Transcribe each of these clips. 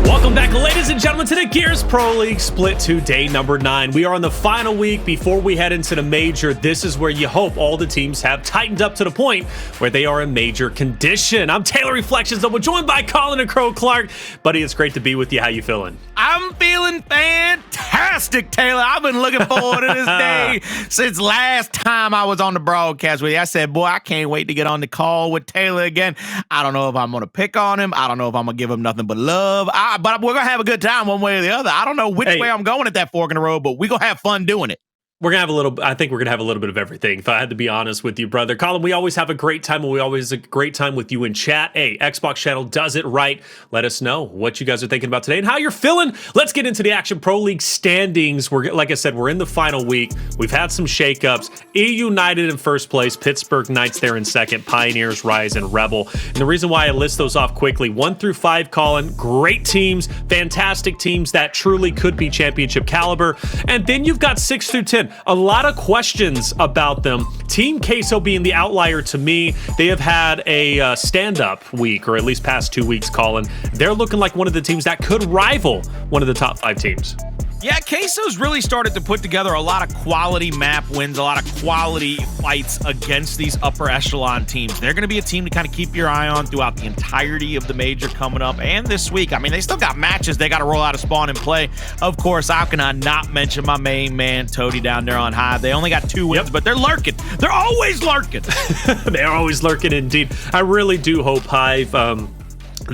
Welcome back, ladies and gentlemen, to the Gears Pro League Split 2 day number 9. We are on the final week before we head into the major. This is where you hope all the teams have tightened up to the point where they are in major condition. I'm Taylor Reflections, we're joined by Colin and Crow Clark. Buddy, it's great to be with you. How you feeling? I'm feeling fantastic, Taylor. I've been looking forward to this day since last time I was on the broadcast with you. I said, boy, I can't wait to get on the call with Taylor again. I don't know if I'm going to pick on him. I don't know if I'm going to give him nothing but love. But we're going to have a good time one way or the other. I don't know which way I'm going at that fork in the road, but we're going to have fun doing it. We're going to have a little, I think we're going to have a little bit of everything, if I had to be honest with you, brother. Colin, we always have a great time, and we always have a great time with you in chat. Hey, Xbox channel does it right. Let us know what you guys are thinking about today and how you're feeling. Let's get into the Action Pro League standings. Like I said, we're in the final week. We've had some shakeups. E United in first place, Pittsburgh Knights there in second, Pioneers, Rise, and Rebel. And the reason why I list those off quickly, 1 through 5, Colin, great teams, fantastic teams that truly could be championship caliber. And then you've got 6 through 10. A lot of questions about them. Team Queso being the outlier to me. They have had a stand-up week, or at least past 2 weeks, Colin. They're looking like one of the teams that could rival one of the top 5 teams. Yeah, Queso's really started to put together a lot of quality map wins, a lot of quality fights against these upper echelon teams. They're going to be a team to kind of keep your eye on throughout the entirety of the major coming up and this week. I mean, they still got matches they got to roll out of spawn and play. Of course, how can I not mention my main man, Toady, down there on high? They only got 2 wins, but they're lurking. They're always lurking. They're always lurking indeed. I really do hope Hive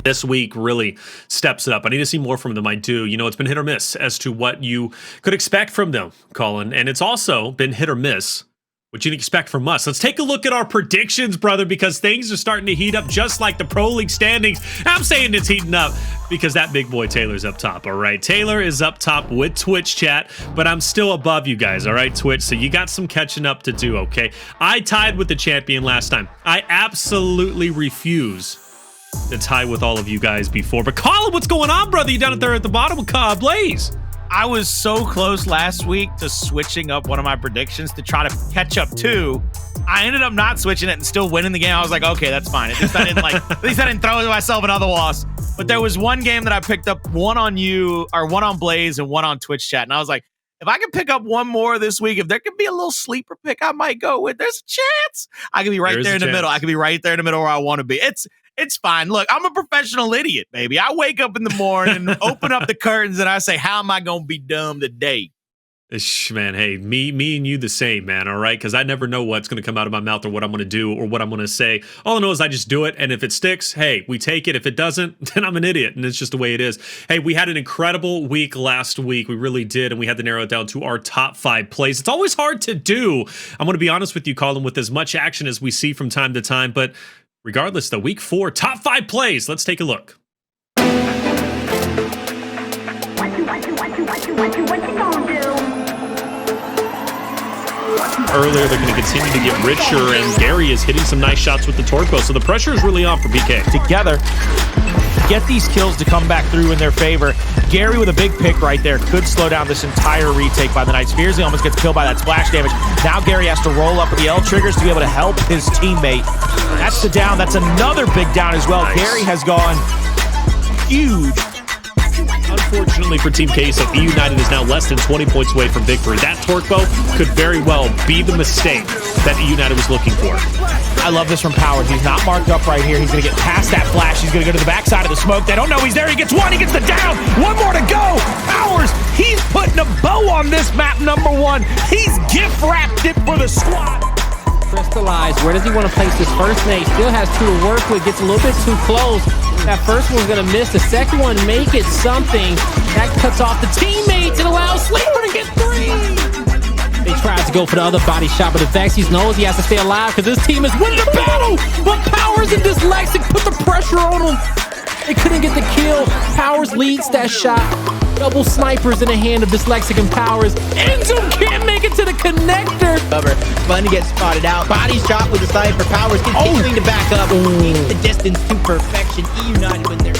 this week really steps it up. I need to see more from them. I do. You know, it's been hit or miss as to what you could expect from them, Colin. And it's also been hit or miss what you'd expect from us. Let's take a look at our predictions, brother, because things are starting to heat up just like the Pro League standings. I'm saying it's heating up because that big boy Taylor's up top, all right? Taylor is up top with Twitch chat, but I'm still above you guys, all right, Twitch? So you got some catching up to do, okay? I tied with the champion last time. I absolutely refuse to tie with all of you guys before. But Colin, what's going on, brother? You down there at the bottom with Blaze? I was so close last week to switching up one of my predictions to try to catch up too. I ended up not switching it and still winning the game. I was like, okay, that's fine. At least I didn't throw myself another loss. But there was one game that I picked up, one on you, or one on Blaze and one on Twitch chat. And I was like, if I can pick up one more this week, if there could be a little sleeper pick I might go with, there's a chance. I could be right there in the middle. I could be right there in the middle where I want to be. It's fine. Look, I'm a professional idiot, baby. I wake up in the morning, open up the curtains, and I say, how am I going to be dumb today? Man, hey, me and you the same, man, all right? Because I never know what's going to come out of my mouth or what I'm going to do or what I'm going to say. All I know is I just do it, and if it sticks, hey, we take it. If it doesn't, then I'm an idiot, and it's just the way it is. Hey, we had an incredible week last week. We really did, and we had to narrow it down to our top 5 plays. It's always hard to do. I'm going to be honest with you, Colin, with as much action as we see from time to time, but regardless, the week 4 top 5 plays. Let's take a look. Earlier, they're going to continue to get richer, and Gary is hitting some nice shots with the torque bow, so the pressure is really on for BK. Together, get these kills to come back through in their favor. Gary with a big pick right there could slow down this entire retake by the Knights. Fiercely almost gets killed by that splash damage. Now Gary has to roll up with the L triggers to be able to help his teammate. That's the down. That's another big down as well. Nice. Gary has gone huge. Unfortunately for Team Queso, E United is now less than 20 points away from victory. That torque bow could very well be the mistake that E United was looking for. I love this from Powers. He's not marked up right here. He's going to get past that flash. He's going to go to the backside of the smoke. They don't know he's there. He gets one. He gets the down. One more to go. Powers, he's putting a bow on this map, number 1. He's gift wrapped it for the squad. Crystallized. Where does he want to place this first nade? Still has 2 to work with. Gets a little bit too close. That first one's going to miss. The second one make it something. That cuts off the teammates and allows Sleeper to get 3. They tried to go for the other body shot, but Avexys knows he has to stay alive because his team is winning the battle. But Powers and Dyslexic put the pressure on him. They couldn't get the kill. Powers leads that shot. Double snipers in the hand of Dyslexic and Powers. INZEM can't make it to the connector. Bunny gets spotted out. Body shot with the sniper. Powers continuing to back up. Takes the distance to perfection. E United with their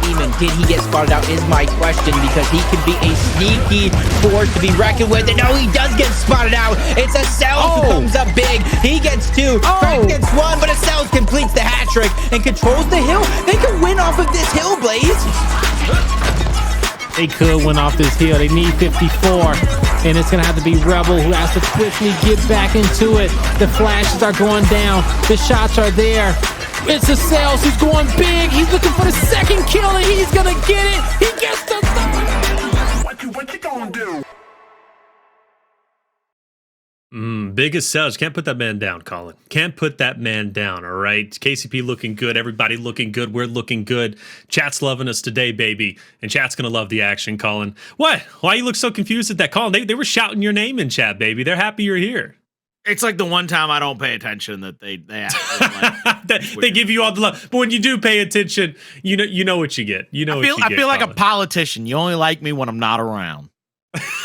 demon did he get spotted out is my question, because he can be a sneaky force to be reckoned with. And no, he does get spotted out. It's a Cells who comes up big. He gets 2. Frank gets 1, but a Cells completes the hat trick and controls the hill. They can win off of this hill, Blaze. They could win off this hill. They need 54. And it's going to have to be Rebel who has to quickly get back into it. The flashes are going down. The shots are there. It's the Cells who's going big. He's looking for the second kill, and he's going to get it. He gets the third. What you gonna do? Biggest Cells. Can't put that man down, Colin. Can't put that man down, all right? KCP looking good. Everybody looking good. We're looking good. Chat's loving us today, baby. And chat's going to love the action, Colin. What? Why you look so confused at that, Colin? They were shouting your name in chat, baby. They're happy you're here. It's like the one time I don't pay attention that they act. They give you all the love. But when you do pay attention, you know what you get. You know I feel like a politician. You only like me when I'm not around.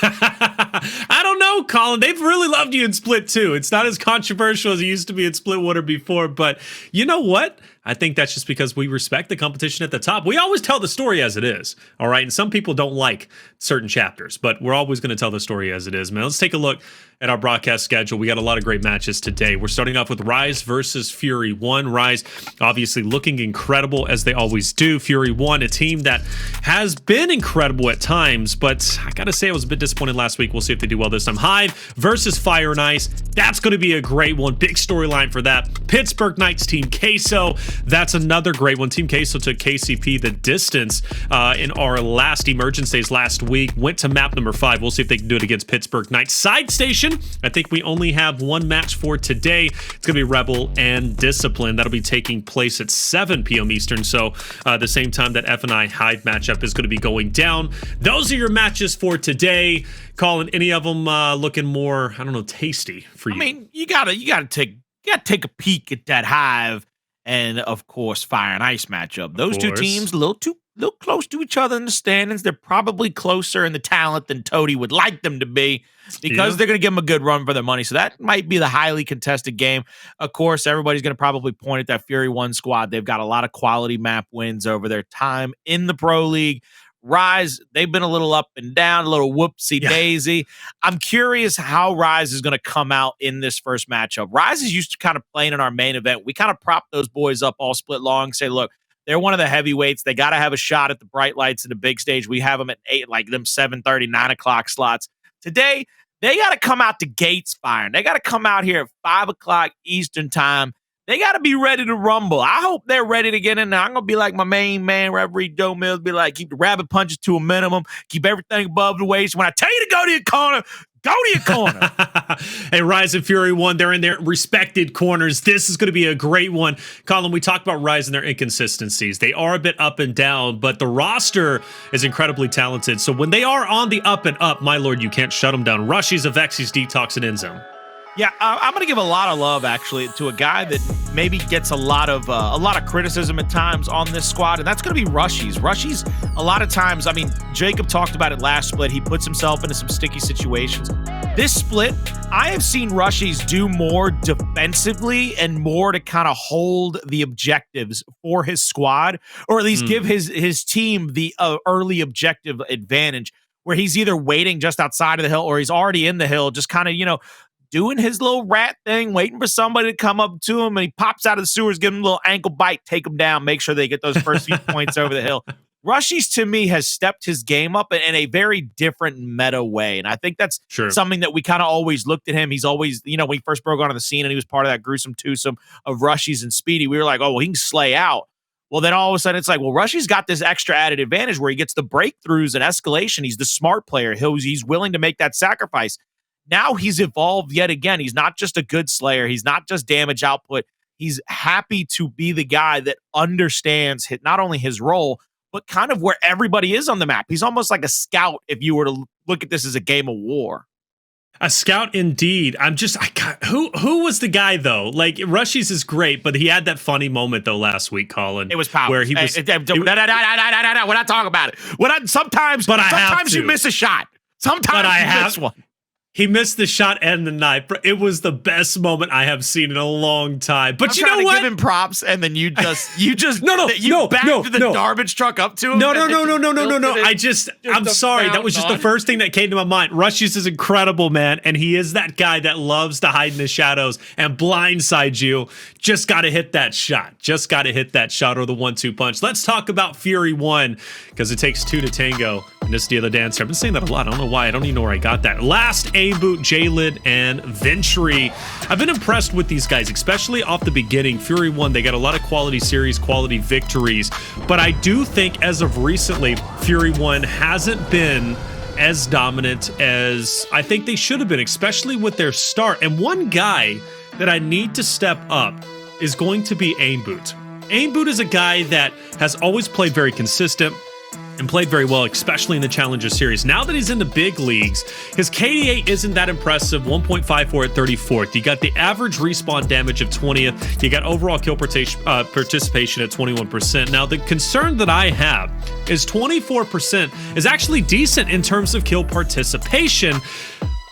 I don't know, Colin. They've really loved you in Split 2. It's not as controversial as it used to be in Split 1 or before, but you know what? I think that's just because we respect the competition at the top. We always tell the story as it is, all right? And some people don't like certain chapters, but we're always going to tell the story as it is, man. Let's take a look at our broadcast schedule. We got a lot of great matches today. We're starting off with Rise versus Fury 1. Rise obviously looking incredible as they always do. Fury 1, a team that has been incredible at times, but I got to say I was a bit disappointed last week. We'll see if they do well this time. Hive versus Fire and Ice. That's going to be a great one. Big storyline for that. Pittsburgh Knights Team Queso. That's another great one. Team Queso took KCP the distance in our last Emergence Days last week. Went to map number 5. We'll see if they can do it against Pittsburgh Knights. Side Station, I think we only have one match for today. It's going to be Rebel and Discipline. That'll be taking place at 7 p.m. Eastern. So the same time that F&I Hive matchup is going to be going down. Those are your matches for today. Colin, any of them looking more, I don't know, tasty for you? I mean, you gotta take a peek at that Hive and, of course, Fire and Ice matchup. Those two teams, a little close to each other in the standings. They're probably closer in the talent than Toady would like them to be, because they're going to give them a good run for their money. So that might be the highly contested game. Of course, everybody's going to probably point at that Fury 1 squad. They've got a lot of quality map wins over their time in the Pro League. Rise, they've been a little up and down, a little whoopsie daisy. I'm curious how Rise is going to come out in this first matchup. Rise is used to kind of playing in our main event. We kind of prop those boys up all split long, say, look, they're one of the heavyweights. They got to have a shot at the bright lights in the big stage. We have them at 8, like them 7:30, 9 o'clock slots. Today, they got to come out the gates firing. They got to come out here at 5 o'clock Eastern time. They got to be ready to rumble. I hope they're ready to get in there. I'm going to be like my main man, Reverie Joe Mills, be like, keep the rabbit punches to a minimum, keep everything above the waist. When I tell you to go to your corner, go to your corner. Hey, Rise and Fury 1, they're in their respected corners. This is going to be a great one. Colin, we talked about Rise and their inconsistencies. They are a bit up and down, but the roster is incredibly talented. So when they are on the up and up, my lord, you can't shut them down. Rushiez, Avexys, DeToX, and INZEM. Yeah, I'm going to give a lot of love, actually, to a guy that maybe gets a lot of criticism at times on this squad, and that's going to be Rushiez. Rushiez, a lot of times, I mean, Jacob talked about it last split. He puts himself into some sticky situations. This split, I have seen Rushiez do more defensively and more to kind of hold the objectives for his squad, or at least give his team the early objective advantage, where he's either waiting just outside of the hill or he's already in the hill, just kind of, doing his little rat thing, waiting for somebody to come up to him, and he pops out of the sewers, give him a little ankle bite, take him down, make sure they get those first few points over the hill. Rushiez, to me, has stepped his game up in a very different meta way, and I think that's something that we kind of always looked at him. He's always, when he first broke onto the scene and he was part of that gruesome twosome of Rushiez and Speedy, we were like, oh, well, he can slay out. Well, then all of a sudden, it's like, well, Rushiez got this extra added advantage where he gets the breakthroughs and escalation. He's the smart player. He's willing to make that sacrifice. Now he's evolved yet again. He's not just a good slayer. He's not just damage output. He's happy to be the guy that understands not only his role, but kind of where everybody is on the map. He's almost like a scout if you were to look at this as a game of war. A scout indeed. Who was the guy though? Like, Rushiez is great, but he had that funny moment though last week, Colin. It was power. Where he was. We're not talking about it. Sometimes you miss a shot. Sometimes you miss one. He missed the shot and the knife. It was the best moment I have seen in a long time. But you know what? Give him props, and then you just no, backed the garbage truck up to him. No. I'm sorry. That was just the first thing that came to my mind. Rushiez is incredible, man, and he is that guy that loves to hide in the shadows and blindside you. Just got to hit that shot. Just got to hit that shot or the 1-2 punch. Let's talk about Fury 1 because it takes 2 to tango. And this the dance here. I've been saying that a lot. I don't know why. I don't even know where I got that. Last Aimboot, Jaled, and Ventry. I've been impressed with these guys, especially off the beginning. Fury 1, they got a lot of quality series, quality victories. But I do think as of recently, Fury 1 hasn't been as dominant as I think they should have been, especially with their start. And one guy that I need to step up is going to be Aimboot. Aimboot is a guy that has always played very consistent and played very well, especially in the Challenger Series. Now that he's in the big leagues, his KDA isn't that impressive, 1.54 at 34th. You got the average respawn damage of 20th. You got overall kill participation at 21%. Now, the concern that I have is 24% is actually decent in terms of kill participation.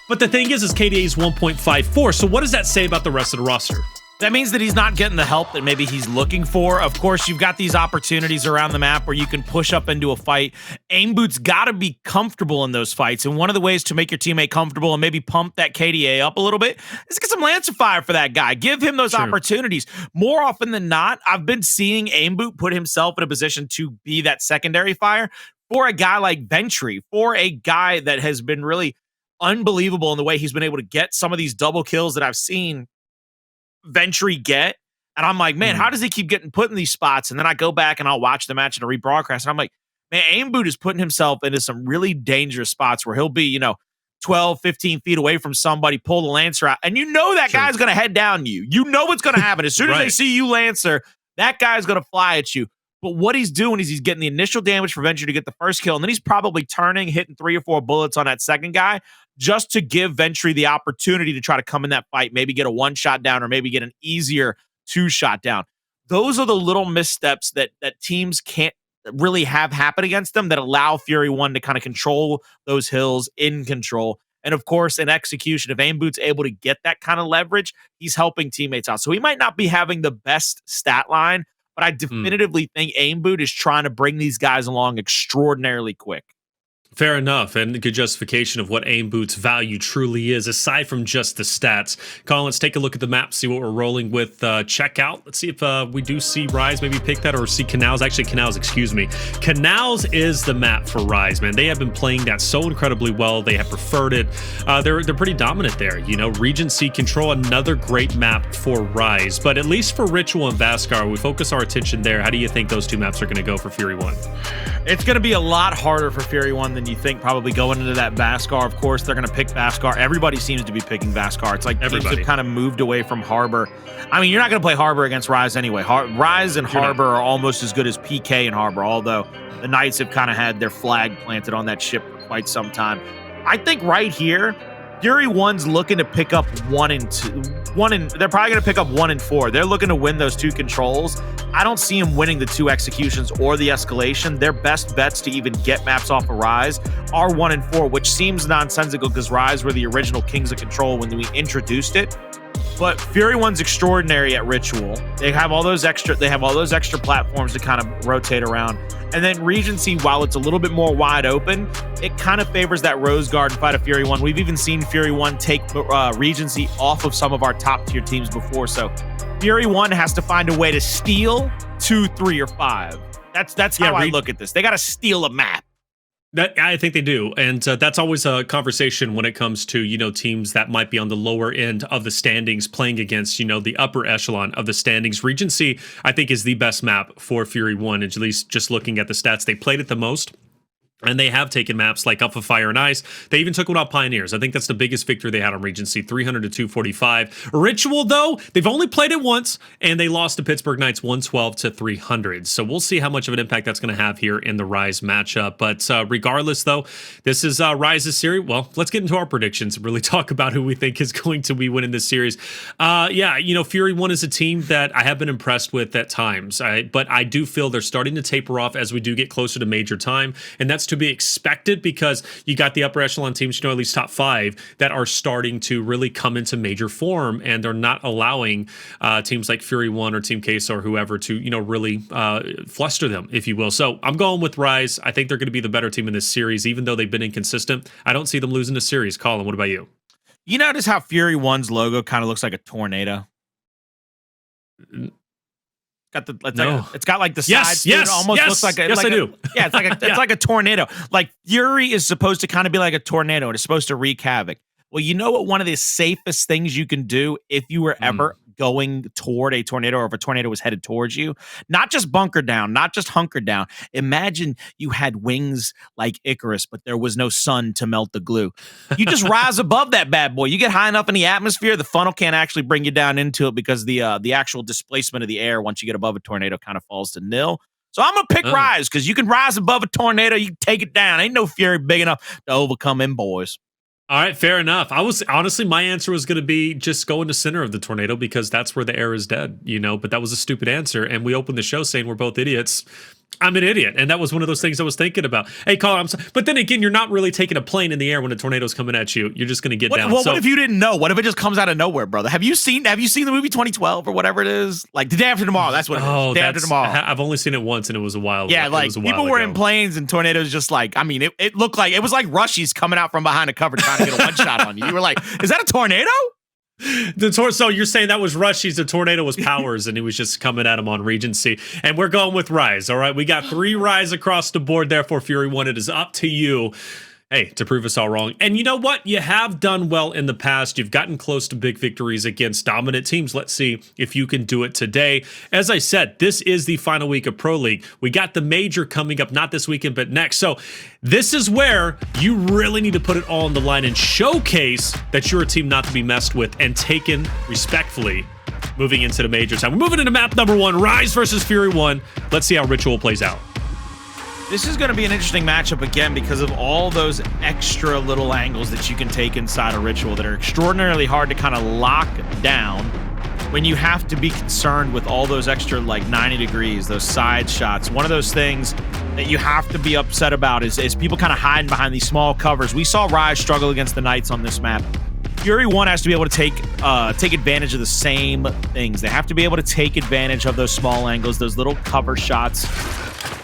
But the thing is KDA is 1.54. So what does that say about the rest of the roster? That means that he's not getting the help that maybe he's looking for. Of course, you've got these opportunities around the map where you can push up into a fight. Aimboot's got to be comfortable in those fights. And one of the ways to make your teammate comfortable and maybe pump that KDA up a little bit is get some Lancer Fire for that guy. Give him those opportunities. More often than not, I've been seeing Aimboot put himself in a position to be that secondary fire for a guy like Ventry, for a guy that has been really unbelievable in the way he's been able to get some of these double kills that I've seen Ventry get. And I'm like, man, how does he keep getting put in these spots? And then I go back and I'll watch the match and a rebroadcast. And I'm like, man, Aimboot is putting himself into some really dangerous spots where he'll be, 12, 15 feet away from somebody, pull the Lancer out. And you know that guy's going to head down you. You know what's going to happen. As soon as they see you Lancer, that guy's going to fly at you. But what he's doing is he's getting the initial damage for Ventry to get the first kill. And then he's probably turning, hitting 3 or 4 bullets on that second guy just to give Ventry the opportunity to try to come in that fight, maybe get a 1-shot down or maybe get an easier 2-shot down. Those are the little missteps that teams can't really have happen against them that allow Fury 1 to kind of control those hills in control. And of course, in execution, if Aimboot's able to get that kind of leverage, he's helping teammates out. So he might not be having the best stat line, but I definitively think Aimboot is trying to bring these guys along extraordinarily quick. Fair enough, and a good justification of what Aimboot's value truly is, aside from just the stats. Colin, let's take a look at the map, see what we're rolling with. Check out. Let's see if we do see Rise maybe pick that, or see Canals. Actually, Canals, excuse me. Canals is the map for Rise, man. They have been playing that so incredibly well. They have preferred it. They're pretty dominant there. Regency Control, another great map for Rise. But at least for Ritual and Vasgar, we focus our attention there. How do you think those two maps are going to go for Fury 1? It's going to be a lot harder for Fury 1 than you think, probably going into that Vasgar. Of course, they're going to pick Vasgar. Everybody seems to be picking Vasgar. It's like teams have kind of moved away from Harbor. I mean, you're not going to play Harbor against Rise anyway. Rise and Harbor are almost as good as PK and Harbor, although the Knights have kind of had their flag planted on that ship for quite some time. I think right here, Fury 1's looking to pick up 1 and 2. They're probably going to pick up 1 and 4. They're looking to win those 2 controls. I don't see them winning the 2 executions or the escalation. Their best bets to even get maps off of Rise are 1 and 4, which seems nonsensical because Rise were the original Kings of Control when we introduced it. But Fury 1's extraordinary at Ritual. They have all those extra platforms to kind of rotate around. And then Regency, while it's a little bit more wide open, it kind of favors that Rose Garden fight of Fury 1. We've even seen Fury 1 take Regency off of some of our top tier teams before. So Fury 1 has to find a way to steal 2, 3, or 5. That's how I look at this. They got to steal a map. I think they do, and that's always a conversation when it comes to teams that might be on the lower end of the standings playing against the upper echelon of the standings. Regency, I think, is the best map for Fury 1, at least just looking at the stats. They played it the most. And they have taken maps like Up of Fire and Ice. They even took one out Pioneers. I think that's the biggest victory they had on Regency, 300 to 245. Ritual, though, they've only played it once, and they lost to Pittsburgh Knights 112 to 300. So we'll see how much of an impact that's going to have here in the Rise matchup. But regardless, though, this is Rise's series. Well, let's get into our predictions and really talk about who we think is going to be winning this series. Fury 1 is a team that I have been impressed with at times. But I do feel they're starting to taper off as we do get closer to major time, and that's to be expected because you got the upper echelon teams, at least top 5, that are starting to really come into major form, and they're not allowing teams like Fury 1 or Team Queso or whoever to, really fluster them, if you will. So I'm going with Rise. I think they're going to be the better team in this series, even though they've been inconsistent. I don't see them losing the series. Colin, what about you? You notice how Fury 1's logo kind of looks like a tornado? It's got like the sides. Yes, it almost looks like a, I do. Yeah, it's like a tornado. Like Fury is supposed to kind of be like a tornado, and it's supposed to wreak havoc. Well, you know what? One of the safest things you can do if you were ever going toward a tornado, or if a tornado was headed towards you, not just bunker down, not just hunker down. Imagine you had wings like Icarus, but there was no sun to melt the glue. You just rise above that bad boy. You get high enough in the atmosphere, the funnel can't actually bring you down into it because the actual displacement of the air once you get above a tornado kind of falls to nil. So I'm gonna pick Rise because you can rise above a tornado, you can take it down. Ain't no Fury big enough to overcome them boys. All right, fair enough. Honestly, my answer was going to be just go in the center of the tornado because that's where the air is dead, but that was a stupid answer. And we opened the show saying we're both idiots. I'm an idiot. And that was one of those things I was thinking about. Hey, Colin, but then again, you're not really taking a plane in the air when a tornado's coming at you. You're just going to get down. Well, what if you didn't know? What if it just comes out of nowhere, brother? Have you seen the movie 2012 or whatever it is? Like The Day After Tomorrow. That's what it is. Day After Tomorrow. I've only seen it once and it was a while. Yeah, like people were in planes and tornadoes just like, I mean, it looked like, it was like Rushiez coming out from behind a cover trying to get a one shot on you. You were like, is that a tornado? So you're saying that was Rushiez, the tornado was Powers, and he was just coming at him on Regency. And we're going with Rise, all right? We got 3 Rise across the board, therefore Fury 1, it is up to you. Hey, to prove us all wrong. And you know what? You have done well in the past. You've gotten close to big victories against dominant teams. Let's see if you can do it today. As I said, this is the final week of Pro League. We got the major coming up, not this weekend, but next. So this is where you really need to put it all on the line and showcase that you're a team not to be messed with and taken respectfully moving into the major time. We're moving into map number 1, Rise versus Fury 1. Let's see how Ritual plays out. This is going to be an interesting matchup again because of all those extra little angles that you can take inside a Ritual that are extraordinarily hard to kind of lock down when you have to be concerned with all those extra like 90 degrees, those side shots. One of those things that you have to be upset about is people kind of hiding behind these small covers. We saw Rise struggle against the Knights on this map. Fury 1 has to be able to take advantage of the same things. They have to be able to take advantage of those small angles, those little cover shots.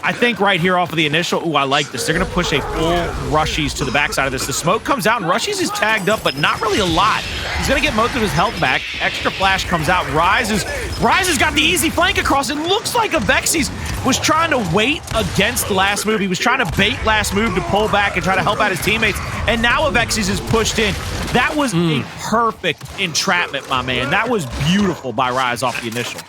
I think right here off of the initial, I like this. They're going to push a full Rushiez to the backside of this. The smoke comes out, and Rushiez is tagged up, but not really a lot. He's going to get most of his health back. Extra flash comes out. Rise has got the easy flank across. It looks like Avexys was trying to wait against the last move. He was trying to bait last move to pull back and try to help out his teammates, and now Avexys is pushed in. That was a perfect entrapment, my man. That was beautiful by Rise off the initial.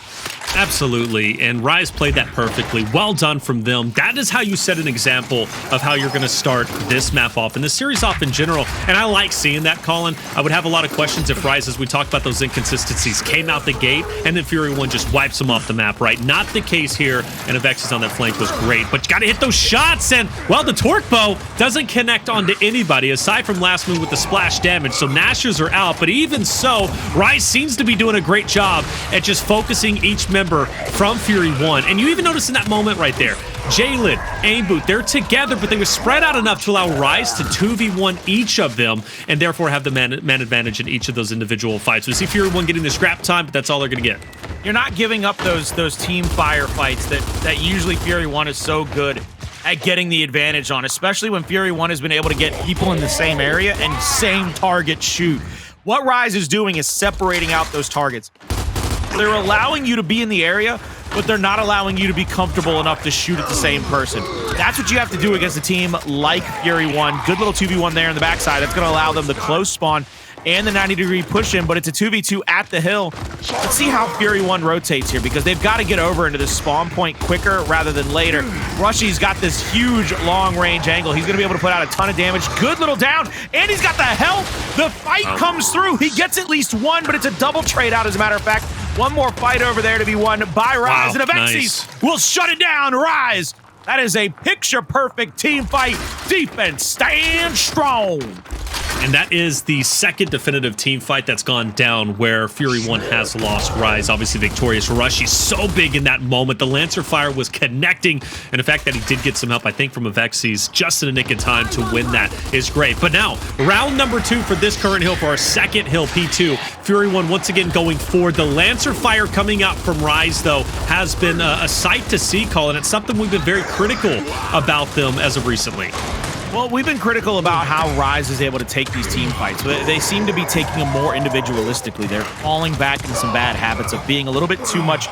Absolutely, and Rise played that perfectly. Well done from them. That is how you set an example of how you're going to start this map off and the series off in general, and I like seeing that, Colin. I would have a lot of questions if Rise, as we talked about those inconsistencies, came out the gate and then Fury 1 just wipes them off the map, right? Not the case here, and Avexys on that flank was great, but you got to hit those shots, and, well, the Torque Bow doesn't connect onto anybody aside from last move with the splash damage, so Nashers are out, but even so, Rise seems to be doing a great job at just focusing each member from Fury 1. And you even notice in that moment right there, Jaled, Aimboot, they're together, but they were spread out enough to allow Rise to 2v1 each of them, and therefore have the man advantage in each of those individual fights. We see Fury 1 getting the scrap time, but that's all they're going to get. You're not giving up those team firefights that usually Fury 1 is so good at getting the advantage on, especially when Fury 1 has been able to get people in the same area and same target shoot. What Rise is doing is separating out those targets. They're allowing you to be in the area, but they're not allowing you to be comfortable enough to shoot at the same person. That's what you have to do against a team like Fury 1. Good little 2v1 there in the backside. That's going to allow them the close spawn and the 90-degree push in, but it's a 2v2 at the hill. Let's see how Fury 1 rotates here, because they've got to get over into this spawn point quicker rather than later. Rushiez got this huge long-range angle. He's going to be able to put out a ton of damage. Good little down, and he's got the health. The fight comes through. He gets at least one, but it's a double trade out, as a matter of fact. One more fight over there to be won by Rise, and Avexys will shut it down. Rise, that is a picture-perfect team fight. Defense, stand strong. And that is the second definitive team fight that's gone down where Fury 1 has lost. Rise obviously victorious. Rushiez so big in that moment. The Lancer Fire was connecting, and the fact that he did get some help, I think, from Avexys just in a nick of time to win that is great. But now, round number 2 for this current hill, for our second hill, P2. Fury 1 once again going forward. The Lancer Fire coming out from Rise, though, has been a sight to see, Colin. It's something we've been very critical about them as of recently. Well, we've been critical about how Rise is able to take these team fights. They seem to be taking them more individualistically. They're falling back into some bad habits of being a little bit too much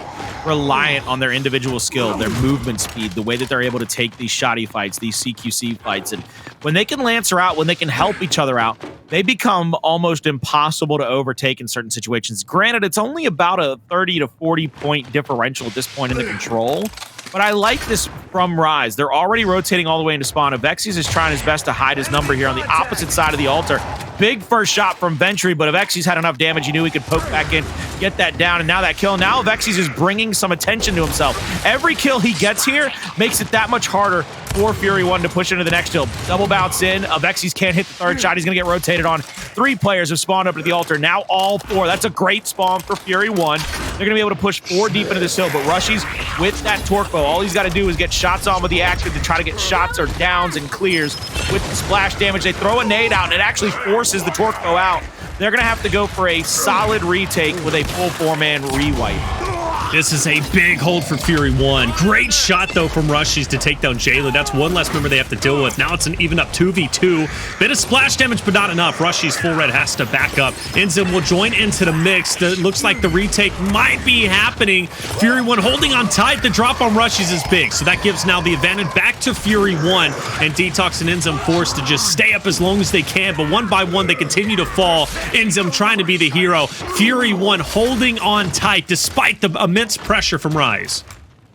reliant on their individual skill, their movement speed, the way that they're able to take these shoddy fights, these CQC fights. And when they can Lancer out, when they can help each other out, they become almost impossible to overtake in certain situations. Granted, it's only about a 30 to 40 point differential at this point in the control. But I like this from Rise. They're already rotating all the way into spawn. Avexys is trying his best to hide his number here on the opposite side of the altar. Big first shot from Ventry, but Avexys had enough damage. He knew he could poke back in, get that down, and now that kill. Now Avexys is bringing some attention to himself. Every kill he gets here makes it that much harder for Fury 1 to push into the next hill. Double bounce in. Avexys can't hit the third shot. He's going to get rotated on. 3 players have spawned up at the altar. Now all 4. That's a great spawn for Fury 1. They're going to be able to push 4 deep into this hill, but Rushiez with that torque bow, all he's got to do is get shots on with the active to try to get shots or downs and clears. With the splash damage, they throw a nade out, and it actually forces the torque bow out. They're going to have to go for a solid retake with a full 4-man rewipe. This is a big hold for Fury 1. Great shot, though, from Rushiez to take down Jaled. That's one less member they have to deal with. Now it's an even up 2v2. Bit of splash damage, but not enough. Rushiez full red has to back up. INZEM will join into the mix. It looks like the retake might be happening. Fury 1 holding on tight. The drop on Rushiez is big, so that gives now the advantage back to Fury 1. And DeToX and INZEM forced to just stay up as long as they can, but one by one they continue to fall. INZEM trying to be the hero. Fury 1 holding on tight despite the immense pressure from Rise.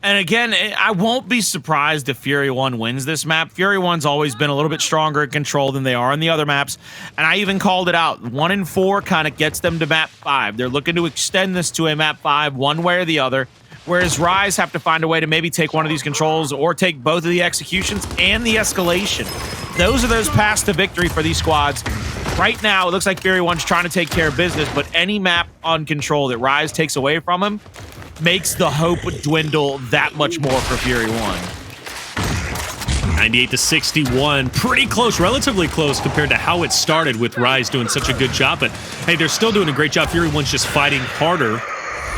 And again, I won't be surprised if Fury 1 wins this map. Fury 1's always been a little bit stronger in control than they are in the other maps. And I even called it out. 1 and 4 kind of gets them to map 5. They're looking to extend this to a map 5 one way or the other. Whereas Rise have to find a way to maybe take one of these controls or take both of the executions and the escalation. Those are those paths to victory for these squads. Right now, it looks like Fury 1's trying to take care of business, but any map on control that Rise takes away from him makes the hope dwindle that much more for Fury 1. 98 to 61, pretty close, relatively close compared to how it started with Rise doing such a good job. But hey, they're still doing a great job. Fury 1's just fighting harder.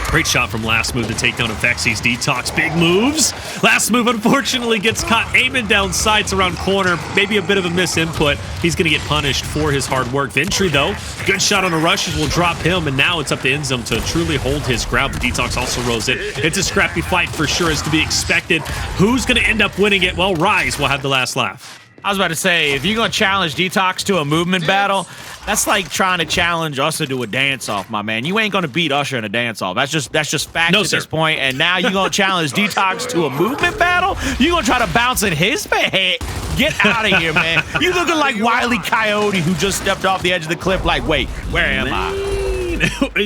Great shot from Last Move to take down Avexys. DeToX, big moves. Last Move, unfortunately, gets caught aiming down sights around corner. Maybe a bit of a misinput. He's going to get punished for his hard work. Ventry, though, good shot on a Rushiez will drop him, and now it's up to INZEM to truly hold his ground. But DeToX also rose in. It's a scrappy fight for sure, as to be expected. Who's going to end up winning it? Well, Rise will have the last laugh. I was about to say, if you're going to challenge DeToX to a movement battle, that's like trying to challenge Usher to a dance-off, my man. You ain't going to beat Usher in a dance-off. That's just fact at this point. And now you're going to challenge DeToX to a movement battle? You're going to try to bounce in his head? Get out of here, man. You looking like Wile E. Coyote who just stepped off the edge of the cliff like, wait, where am I?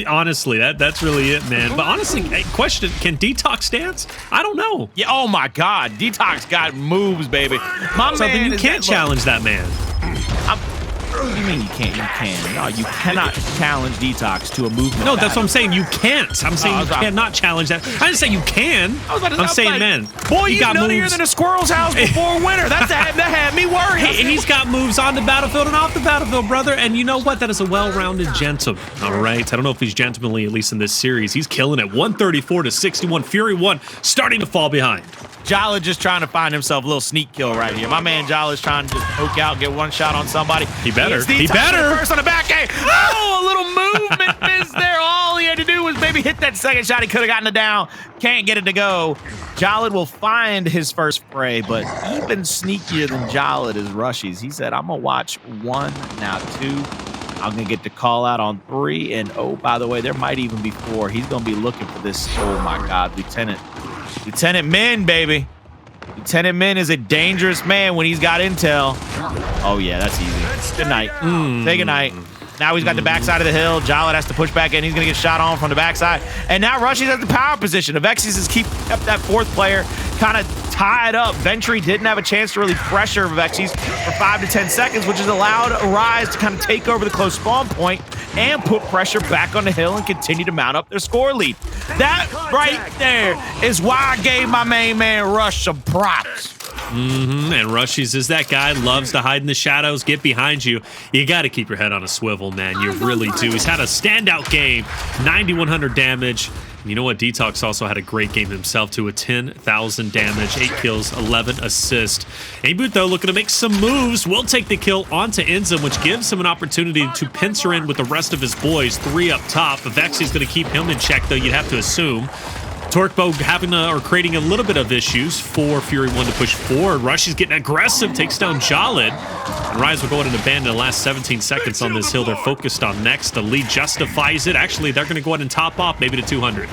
Honestly, that's really it, man. But honestly, question, can DeToX dance? I don't know. Yeah, oh my God. DeToX got moves, baby. Something you can't challenge that man. What do you mean you can't? You can. No, you cannot challenge DeToX to a movement. No, that's what I'm saying. You can't. I'm saying you cannot challenge that. I didn't say you can. I'm saying, man. Boy, you got nuttier than a squirrel's house before winter. That had me worried. He's got moves on the battlefield and off the battlefield, brother. And you know what? That is a well-rounded gentleman. All right. I don't know if he's gentlemanly, at least in this series. He's killing it. 134 to 61. Fury 1 starting to fall behind. Jaled just trying to find himself a little sneak kill right here. My man Jaled's trying to just poke out, get one shot on somebody. He better. He better. First on the back end. Oh, a little movement miss there. All he had to do was maybe hit that second shot. He could have gotten it down. Can't get it to go. Jaled will find his first prey, but even sneakier than Jaled is Rushiez. He said, I'm going to watch 1, now 2. I'm going to get the call out on 3. And, oh, by the way, there might even be 4. He's going to be looking for this. Oh, my God, Lieutenant Min, baby. Lieutenant Min is a dangerous man when he's got intel. Oh, yeah, that's easy. Good night. Say good night. Now he's got the backside of the hill. Jaled has to push back in. He's going to get shot on from the backside. And now Rushiez has the power position. Avexys has kept that 4th player kind of tie it up. Ventry didn't have a chance to really pressure Avexys for 5 to 10 seconds, which has allowed Rise to kind of take over the close spawn point and put pressure back on the hill and continue to mount up their score lead. That right there is why I gave my main man Rush some props. And Rushiez is that guy, loves to hide in the shadows, get behind you. You got to keep your head on a swivel, man. You really do. He's had a standout game, 9,100 damage. And you know what? DeToX also had a great game himself, too, with 10,000 damage, 8 kills, 11 assists. Aimboot, though, looking to make some moves. Will take the kill onto INZEM, which gives him an opportunity to pincer in with the rest of his boys, 3 up top. Avexys is going to keep him in check, though, you'd have to assume. Torquebo creating a little bit of issues for Fury 1 to push forward. Rushiez getting aggressive, takes down Jaled. And Rise will go ahead and abandon the last 17 seconds on this hill they're focused on next. The lead justifies it. Actually, they're going to go ahead and top off maybe to 200.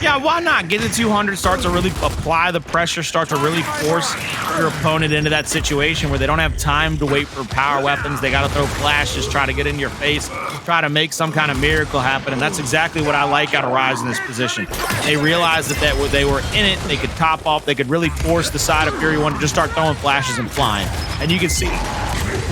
Yeah, why not? Get to 200, start to really apply the pressure, start to really force your opponent into that situation where they don't have time to wait for power weapons. They got to throw flashes, try to get in your face, try to make some kind of miracle happen. And that's exactly what I like out of Rise in this position. They realized that they were in it, they could top off, they could really force the side of Fury 1 to just start throwing flashes and flying. And you can see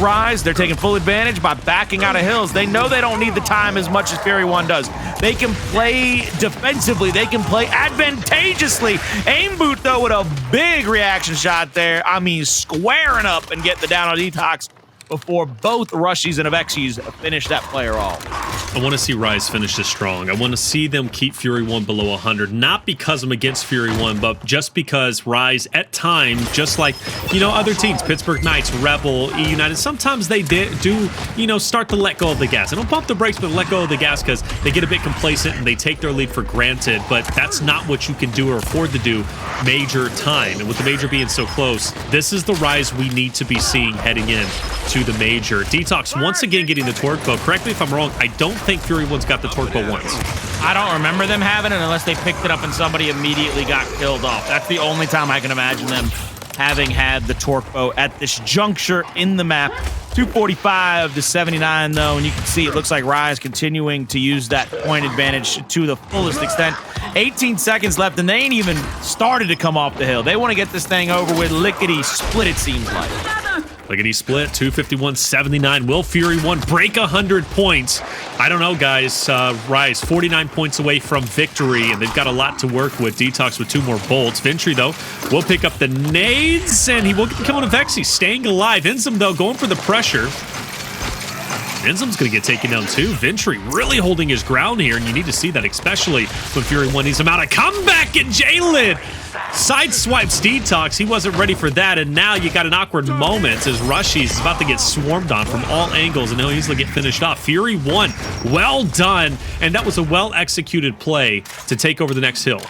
Rise, they're taking full advantage by backing out of hills. They know they don't need the time as much as Fury 1 does. They can play defensively, they can play advantageously. Aimboot, though, with a big reaction shot there. I mean, squaring up and getting the down on DeToX before both Rushiez and Avexys finish that player off. I want to see Rise finish this strong. I want to see them keep Fury 1 below 100, not because I'm against Fury 1, but just because Rise, at times, just like, you know, other teams, Pittsburgh Knights, Rebel, E United, sometimes they do, you know, start to let go of the gas. They don't pump the brakes, but let go of the gas because they get a bit complacent and they take their lead for granted, but that's not what you can do or afford to do major time. And with the major being so close, this is the Rise we need to be seeing heading in to the major. DeToX once again getting the Torquebo. Correct me if I'm wrong, I don't think Fury 1's got the Torquebo once. I don't remember them having it unless they picked it up and somebody immediately got killed off. That's the only time I can imagine them having had the Torquebo at this juncture in the map. 245 to 79 though, and you can see it looks like Rise continuing to use that point advantage to the fullest extent. 18 seconds left and they ain't even started to come off the hill. They want to get this thing over with lickety split, it seems like. Lickety split, 251-79. Will Fury 1 break 100 points? I don't know, guys. Rise 49 points away from victory, and they've got a lot to work with. DeToX with 2 more bolts. Ventry, though, will pick up the nades, and he will get the kill on Avexys, staying alive. INZEM, though, going for the pressure. INZEM's going to get taken down, too. Ventry really holding his ground here, and you need to see that, especially when Fury 1 needs him out. A comeback, and Jaled sideswipes DeToX. He wasn't ready for that, and now you got an awkward moment as Rushiez is about to get swarmed on from all angles, and he'll easily get finished off. Fury 1, well done, and that was a well-executed play to take over the next hill.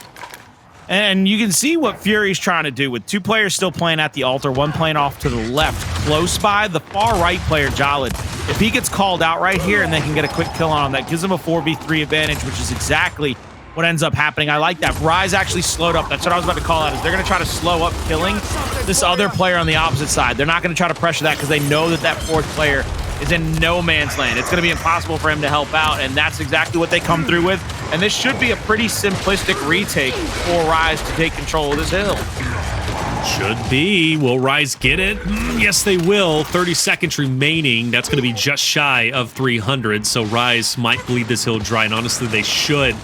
And you can see what Fury's trying to do with 2 players still playing at the altar, 1 playing off to the left. Close by, the far right player, Jaled. If he gets called out right here and they can get a quick kill on him, that gives him a 4v3 advantage, which is exactly what ends up happening. I like that. Rise actually slowed up. That's what I was about to call out, is they're going to try to slow up killing this other player on the opposite side. They're not going to try to pressure that because they know that that 4th player is in no man's land. It's going to be impossible for him to help out, and that's exactly what they come through with. And this should be a pretty simplistic retake for Rise to take control of this hill. Should be. Will Rise get it? Yes, they will. 30 seconds remaining. That's going to be just shy of 300, so Rise might bleed this hill dry, and honestly, they should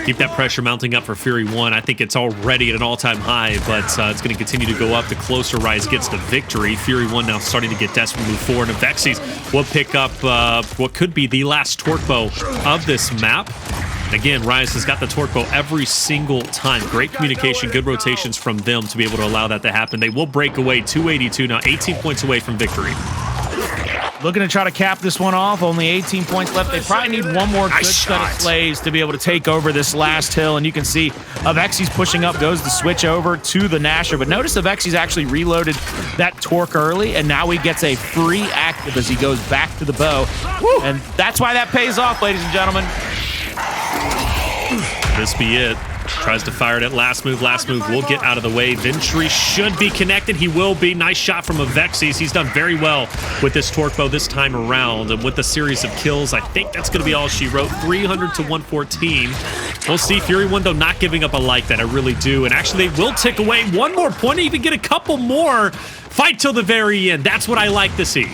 keep that pressure mounting up for Fury 1. I think it's already at an all-time high, but it's going to continue to go up the closer Rise gets to victory. Fury 1 now starting to get desperate to move forward, and Avexys will pick up what could be the last Torquebo of this map. Again, Rise has got the Torquebo every single time. Great communication, good rotations from them to be able to allow that to happen. They will break away, 282 now, 18 points away from victory. Looking to try to cap this one off. Only 18 points left. They probably need one more good set of slays to be able to take over this last hill. And you can see Avexys pushing up, goes the switch over to the Nasher. But notice Avexys actually reloaded that Torque early, and now he gets a free active as he goes back to the bow. Woo! And that's why that pays off, ladies and gentlemen. This be it. Tries to fire it at last move. Last move will get out of the way. Ventry should be connected. He will be. Nice shot from Avexys. He's done very well with this torque bow this time around. And with the series of kills, I think that's going to be all she wrote. 300 to 114. We'll see. Fury 1, though, not giving up a like that. I really do. And actually, they will tick away one more point, even get a couple more. Fight till the very end. That's what I like to see.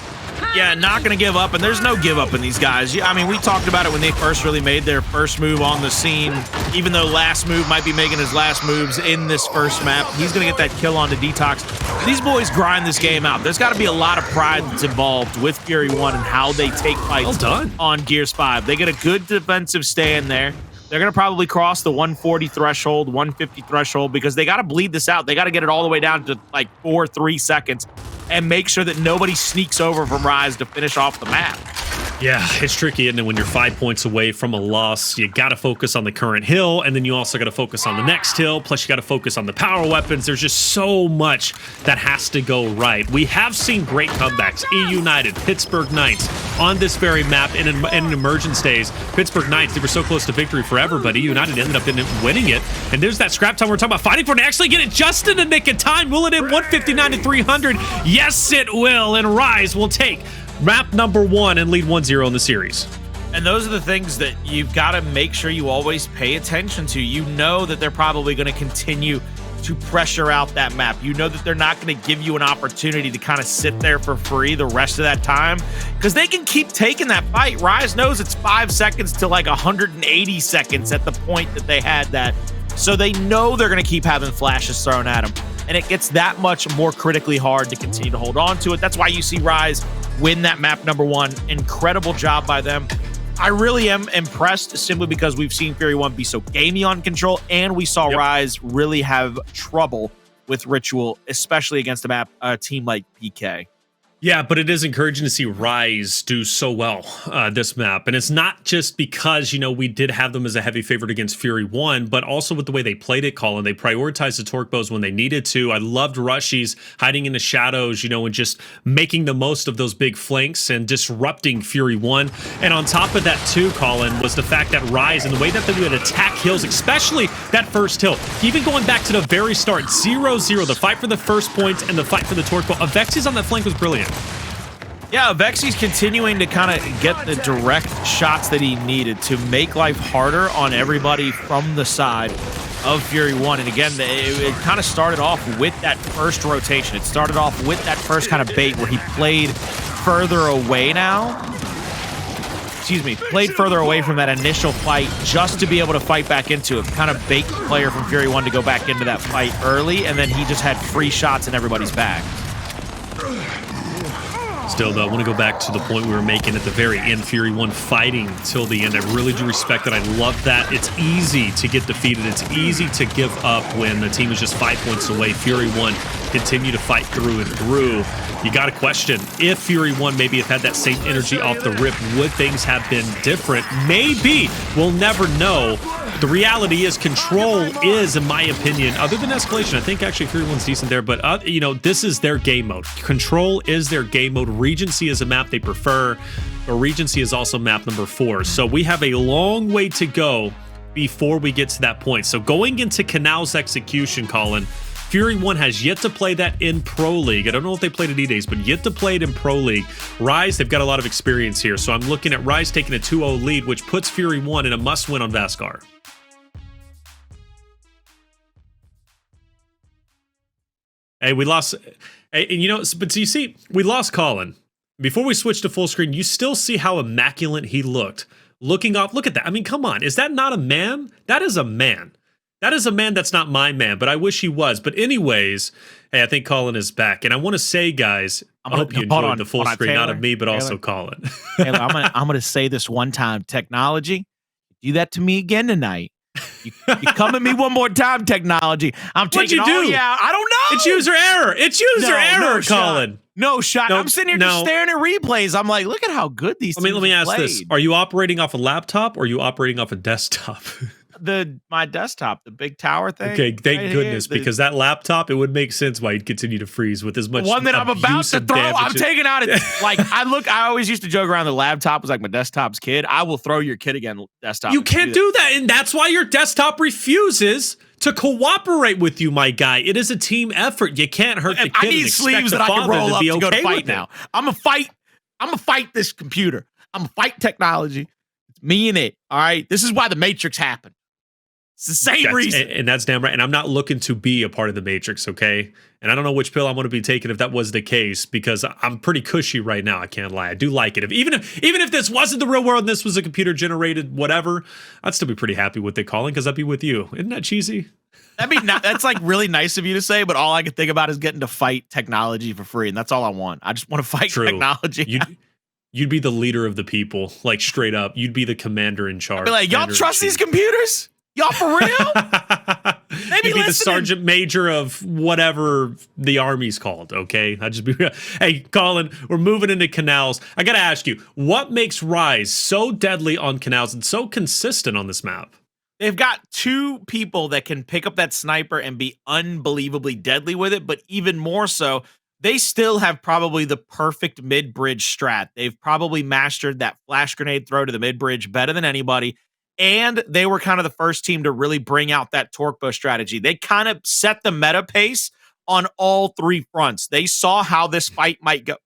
Yeah, not going to give up, and there's no give up in these guys. I mean, we talked about it when they first really made their first move on the scene. Even though last move might be making his last moves in this first map, he's going to get that kill onto DeToX. These boys grind this game out. There's got to be a lot of pride that's involved with Fury 1 and how they take fights on Gears 5. They get a good defensive stand there. They're going to probably cross the 140 threshold, 150 threshold, because they got to bleed this out. They got to get it all the way down to like 3 seconds and make sure that nobody sneaks over from Rise to finish off the map. Yeah, it's tricky, isn't it? When you're 5 points away from a loss, you got to focus on the current hill, and then you also got to focus on the next hill, plus you got to focus on the power weapons. There's just so much that has to go right. We have seen great comebacks. E United, Pittsburgh Knights, on this very map in Emergence days. Pittsburgh Knights, they were so close to victory forever, but E United ended up winning it. And there's that scrap time we're talking about fighting for, and actually get it just in the nick of time. Will it end 159 to 300? Yes, it will, and Rise will take map number 1 and lead 1-0 in the series. And those are the things that you've got to make sure you always pay attention to. You know that they're probably going to continue to pressure out that map. You know that they're not going to give you an opportunity to kind of sit there for free the rest of that time, because they can keep taking that fight. Rise knows it's 5 seconds to like 180 seconds at the point that they had that. So they know they're going to keep having flashes thrown at them. And it gets that much more critically hard to continue to hold on to it. That's why you see Rise win that map number 1. Incredible job by them. I really am impressed simply because we've seen Fury 1 be so gamey on control, and we saw Rise really have trouble with Ritual, especially against a team like PK. Yeah, but it is encouraging to see Rise do so well this map. And it's not just because, you know, we did have them as a heavy favorite against Fury 1, but also with the way they played it, Colin. They prioritized the torque bows when they needed to. I loved Rushiez hiding in the shadows, you know, and just making the most of those big flanks and disrupting Fury 1. And on top of that too, Colin, was the fact that Rise and the way that they would attack hills, especially that first hill, even going back to the very start, 0-0, the fight for the first point and the fight for the torque bow. Avexys on that flank was brilliant. Yeah, Avexys continuing to kind of get the direct shots that he needed to make life harder on everybody from the side of Fury 1. And again, it kind of started off with that first rotation. It started off with that first kind of bait where he played further away now. Played further away from that initial fight just to be able to fight back into it. Kind of bait the player from Fury 1 to go back into that fight early, and then he just had free shots in everybody's back. Still, though, I want to go back to the point we were making at the very end. Fury 1 fighting till the end. I really do respect that. I love that. It's easy to get defeated. It's easy to give up when the team is just 5 points away. Fury 1 continue to fight through and through. You got to question, if Fury 1 maybe had that same energy off the rip, would things have been different? Maybe. We'll never know. The reality is Control is, in my opinion, other than Escalation, I think actually Fury 1's decent there, but, you know, this is their game mode. Control is their game mode. Regency is a map they prefer, but Regency is also map number 4. So we have a long way to go before we get to that point. So going into Canals execution, Colin, Fury 1 has yet to play that in Pro League. I don't know if they played at E-Days, but yet to play it in Pro League. Rise, they've got a lot of experience here. So I'm looking at Rise taking a 2-0 lead, which puts Fury 1 in a must-win on Vasgar. Hey, we lost. Hey, you know, but you see, we lost Colin. Before we switch to full screen, you still see how immaculate he looked. Looking off, look at that. I mean, come on. Is that not a man? That is a man. That is a man that's not my man, but I wish he was. But anyways, hey, I think Colin is back. And I want to say, guys, I hope you enjoyed the full screen, not of me, but also Colin. Taylor, I'm gonna say this one time. Technology, do that to me again tonight. You come at me one more time, technology. I'm taking all you out. I don't know. It's user error. It's user error, Colin. No shot. I'm sitting here just staring at replays. I'm like, look at how good these. Let me ask this: are you operating off a laptop or are you operating off a desktop? my desktop, the big tower thing. Okay, thank right goodness, here, because that laptop, it would make sense why you'd continue to freeze with as much. One that I'm about to throw. I'm damage. taking out it. Like I always used to joke around the laptop was like my desktop's kid. I will throw your kid again desktop. You can't do that, and that's why your desktop refuses to cooperate with you, my guy. It is a team effort. You can't hurt the kid. I need sleeves that I can roll up to go to fight now. I'm gonna fight this computer. I'm gonna fight technology. It's me and it. All right. This is why the Matrix happened. It's the same reason. And that's damn right. And I'm not looking to be a part of the Matrix, okay? And I don't know which pill I'm going to be taking if that was the case, because I'm pretty cushy right now. I can't lie. I do like it. Even if this wasn't the real world and this was a computer-generated whatever, I'd still be pretty happy with it, Colin, because I'd be with you. Isn't that cheesy? That's like really nice of you to say, but all I can think about is getting to fight technology for free, and that's all I want. I just want to fight technology. You'd be the leader of the people, like straight up. You'd be the commander in charge. I'd be like, y'all trust these computers? Y'all for real? Maybe the sergeant major of whatever the army's called, okay? I'd just be, hey, Colin, we're moving into Canals. I gotta ask you, what makes Rise so deadly on Canals and so consistent on this map? They've got two people that can pick up that sniper and be unbelievably deadly with it, but even more so, they still have probably the perfect mid-bridge strat. They've probably mastered that flash grenade throw to the mid-bridge better than anybody. And they were kind of the first team to really bring out that torque bow strategy. They kind of set the meta pace on all three fronts. They saw how this fight might go,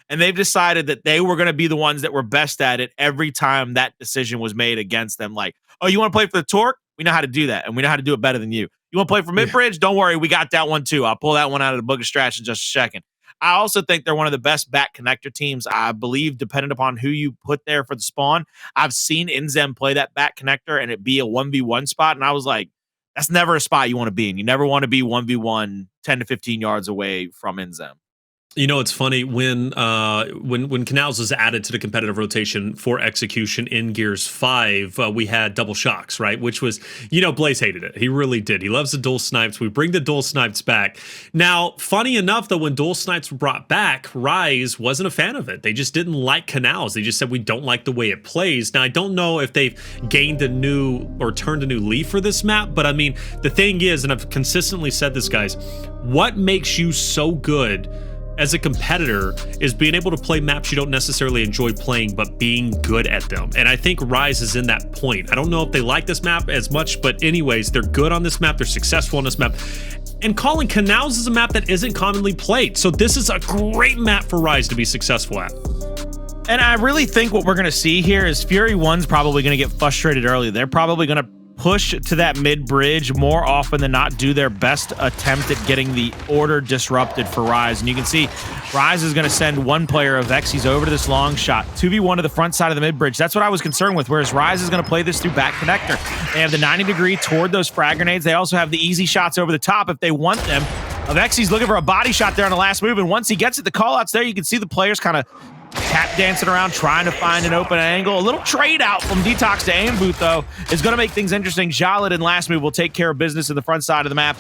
and they've decided that they were going to be the ones that were best at it every time that decision was made against them. Like, oh, you want to play for the torque? We know how to do that, and we know how to do it better than you. You want to play for mid-bridge? Don't worry, we got that one too. I'll pull that one out of the book of strats in just a second. I also think they're one of the best back connector teams, I believe, depending upon who you put there for the spawn. I've seen INZEM play that back connector and it be a 1v1 spot, and I was like, that's never a spot you want to be in. You never want to be 1v1 10 to 15 yards away from INZEM. You know, it's funny when Canals was added to the competitive rotation for execution in Gears 5, we had double shocks, right? Which was, Blaze hated it. He really did. He loves the dual snipes. We bring the dual snipes back. Now, funny enough, though, when dual snipes were brought back, Rise wasn't a fan of it. They just didn't like Canals. They just said, we don't like the way it plays. Now, I don't know if they've gained a new or turned a new leaf for this map, but I mean, the thing is, and I've consistently said this, guys, what makes you so good as a competitor is being able to play maps you don't necessarily enjoy playing, but being good at them. And I think Rise is in that point. I don't know if they like this map as much, but anyways, they're good on this map. They're successful on this map. And calling Canals is a map that isn't commonly played. So this is a great map for Rise to be successful at. And I really think what we're going to see here is Fury 1's probably going to get frustrated early. They're probably going to push to that mid-bridge more often than not, do their best attempt at getting the order disrupted for Rise. And you can see Rise is going to send one player, Avexys, over to this long shot. 2v1 to the front side of the mid-bridge. That's what I was concerned with, whereas Rise is going to play this through back connector. They have the 90-degree toward those frag grenades. They also have the easy shots over the top if they want them. Avexys looking for a body shot there on the last move, and once he gets it, the call-outs there, you can see the players kind of tap dancing around, trying to find an open angle. A little trade out from DeToX to Aimboot, though, is going to make things interesting. Jaled in last move will take care of business in the front side of the map.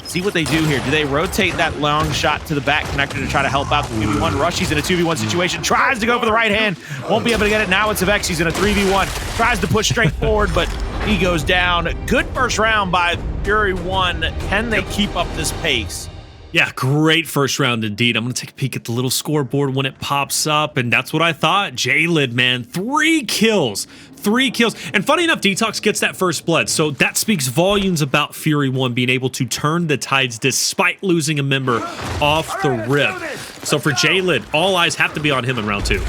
See what they do here. Do they rotate that long shot to the back connector to try to help out the 2v1? Rushiez in a 2v1 situation, tries to go for the right hand, won't be able to get it. Now it's Avexys in a 3v1, tries to push straight forward, but he goes down. Good first round by Fury 1. Can they keep up this pace? Yeah, great first round indeed. I'm going to take a peek at the little scoreboard when it pops up, and that's what I thought. Jaled, man, 3 kills. 3 kills. And funny enough, DeToX gets that first blood, so that speaks volumes about Fury 1 being able to turn the tides despite losing a member off the rip. So for Jaled, all eyes have to be on him in round 2.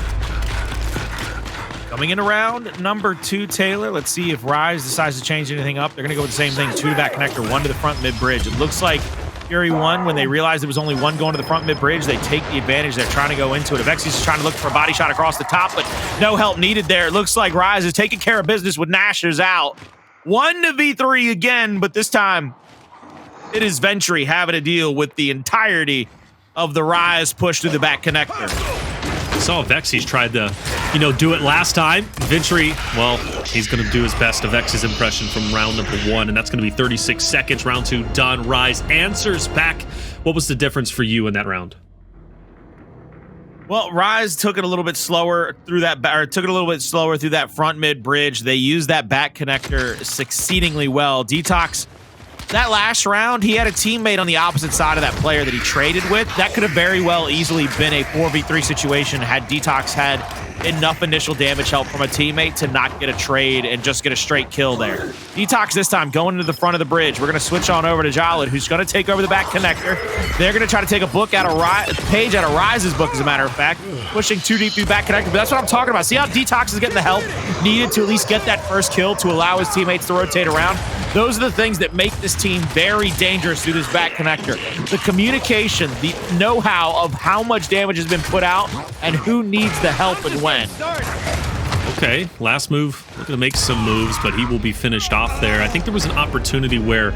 Coming in around number 2, Taylor. Let's see if Rise decides to change anything up. They're going to go with the same thing. 2 to back connector, 1 to the front mid-bridge. It looks like Fury 1, when they realized there was only 1 going to the front mid-bridge, they take the advantage. They're trying to go into it. Avexys is trying to look for a body shot across the top, but no help needed there. It looks like Rise is taking care of business with Nashers out. 1v3 again, but this time it is Ventry having to deal with the entirety of the Rise push through the back connector. I saw Avexys tried to, do it last time. Ventry, well, he's going to do his best Avexys impression from round number 1, and that's going to be 36 seconds. Round 2 done. Rise answers back. What was the difference for you in that round? Well, Rise took it a little bit slower through that, through that front mid bridge. They used that back connector exceedingly well. DeToX, that last round, he had a teammate on the opposite side of that player that he traded with. That could have very well easily been a 4v3 situation had DeToX had enough initial damage help from a teammate to not get a trade and just get a straight kill there. DeToX this time going into the front of the bridge. We're going to switch on over to Jaled, who's going to take over the back connector. They're going to try to take a book out of page out of Rise's book, as a matter of fact, pushing too deep through back connector. But that's what I'm talking about. See how DeToX is getting the help needed to at least get that first kill to allow his teammates to rotate around? Those are the things that make this team very dangerous through this back connector. The communication, the know-how of how much damage has been put out and who needs the help and when. Okay, last move, looking to make some moves, but he will be finished off there. I think there was an opportunity where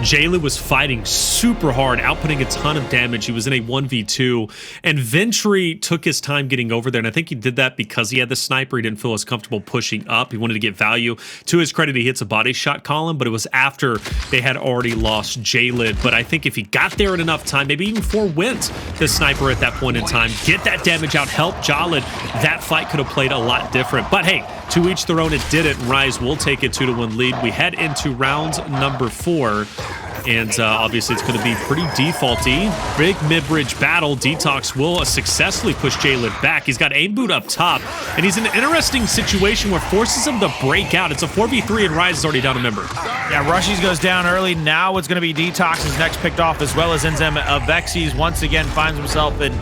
Jaled was fighting super hard, outputting a ton of damage. He was in a 1v2, and Ventry took his time getting over there, and I think he did that because he had the sniper. He didn't feel as comfortable pushing up. He wanted to get value. To his credit, he hits a body shot column, but it was after they had already lost Jaled. But I think if he got there in enough time, maybe even forewent the sniper at that point in time, get that damage out, help Jaled, that fight could have played a lot different. But hey, to each their own, it didn't. Rise will take a 2-1 lead. We head into round number 4. And obviously, it's going to be pretty defaulty. Big mid-bridge battle. DeToX will successfully push Jaled back. He's got Aimboot up top. And he's in an interesting situation where forces him to break out. It's a 4v3, and Rise is already down a member. Yeah, Rushiez goes down early. Now it's going to be DeToX's next picked off, as well as INZEM. Avexys once again finds himself in,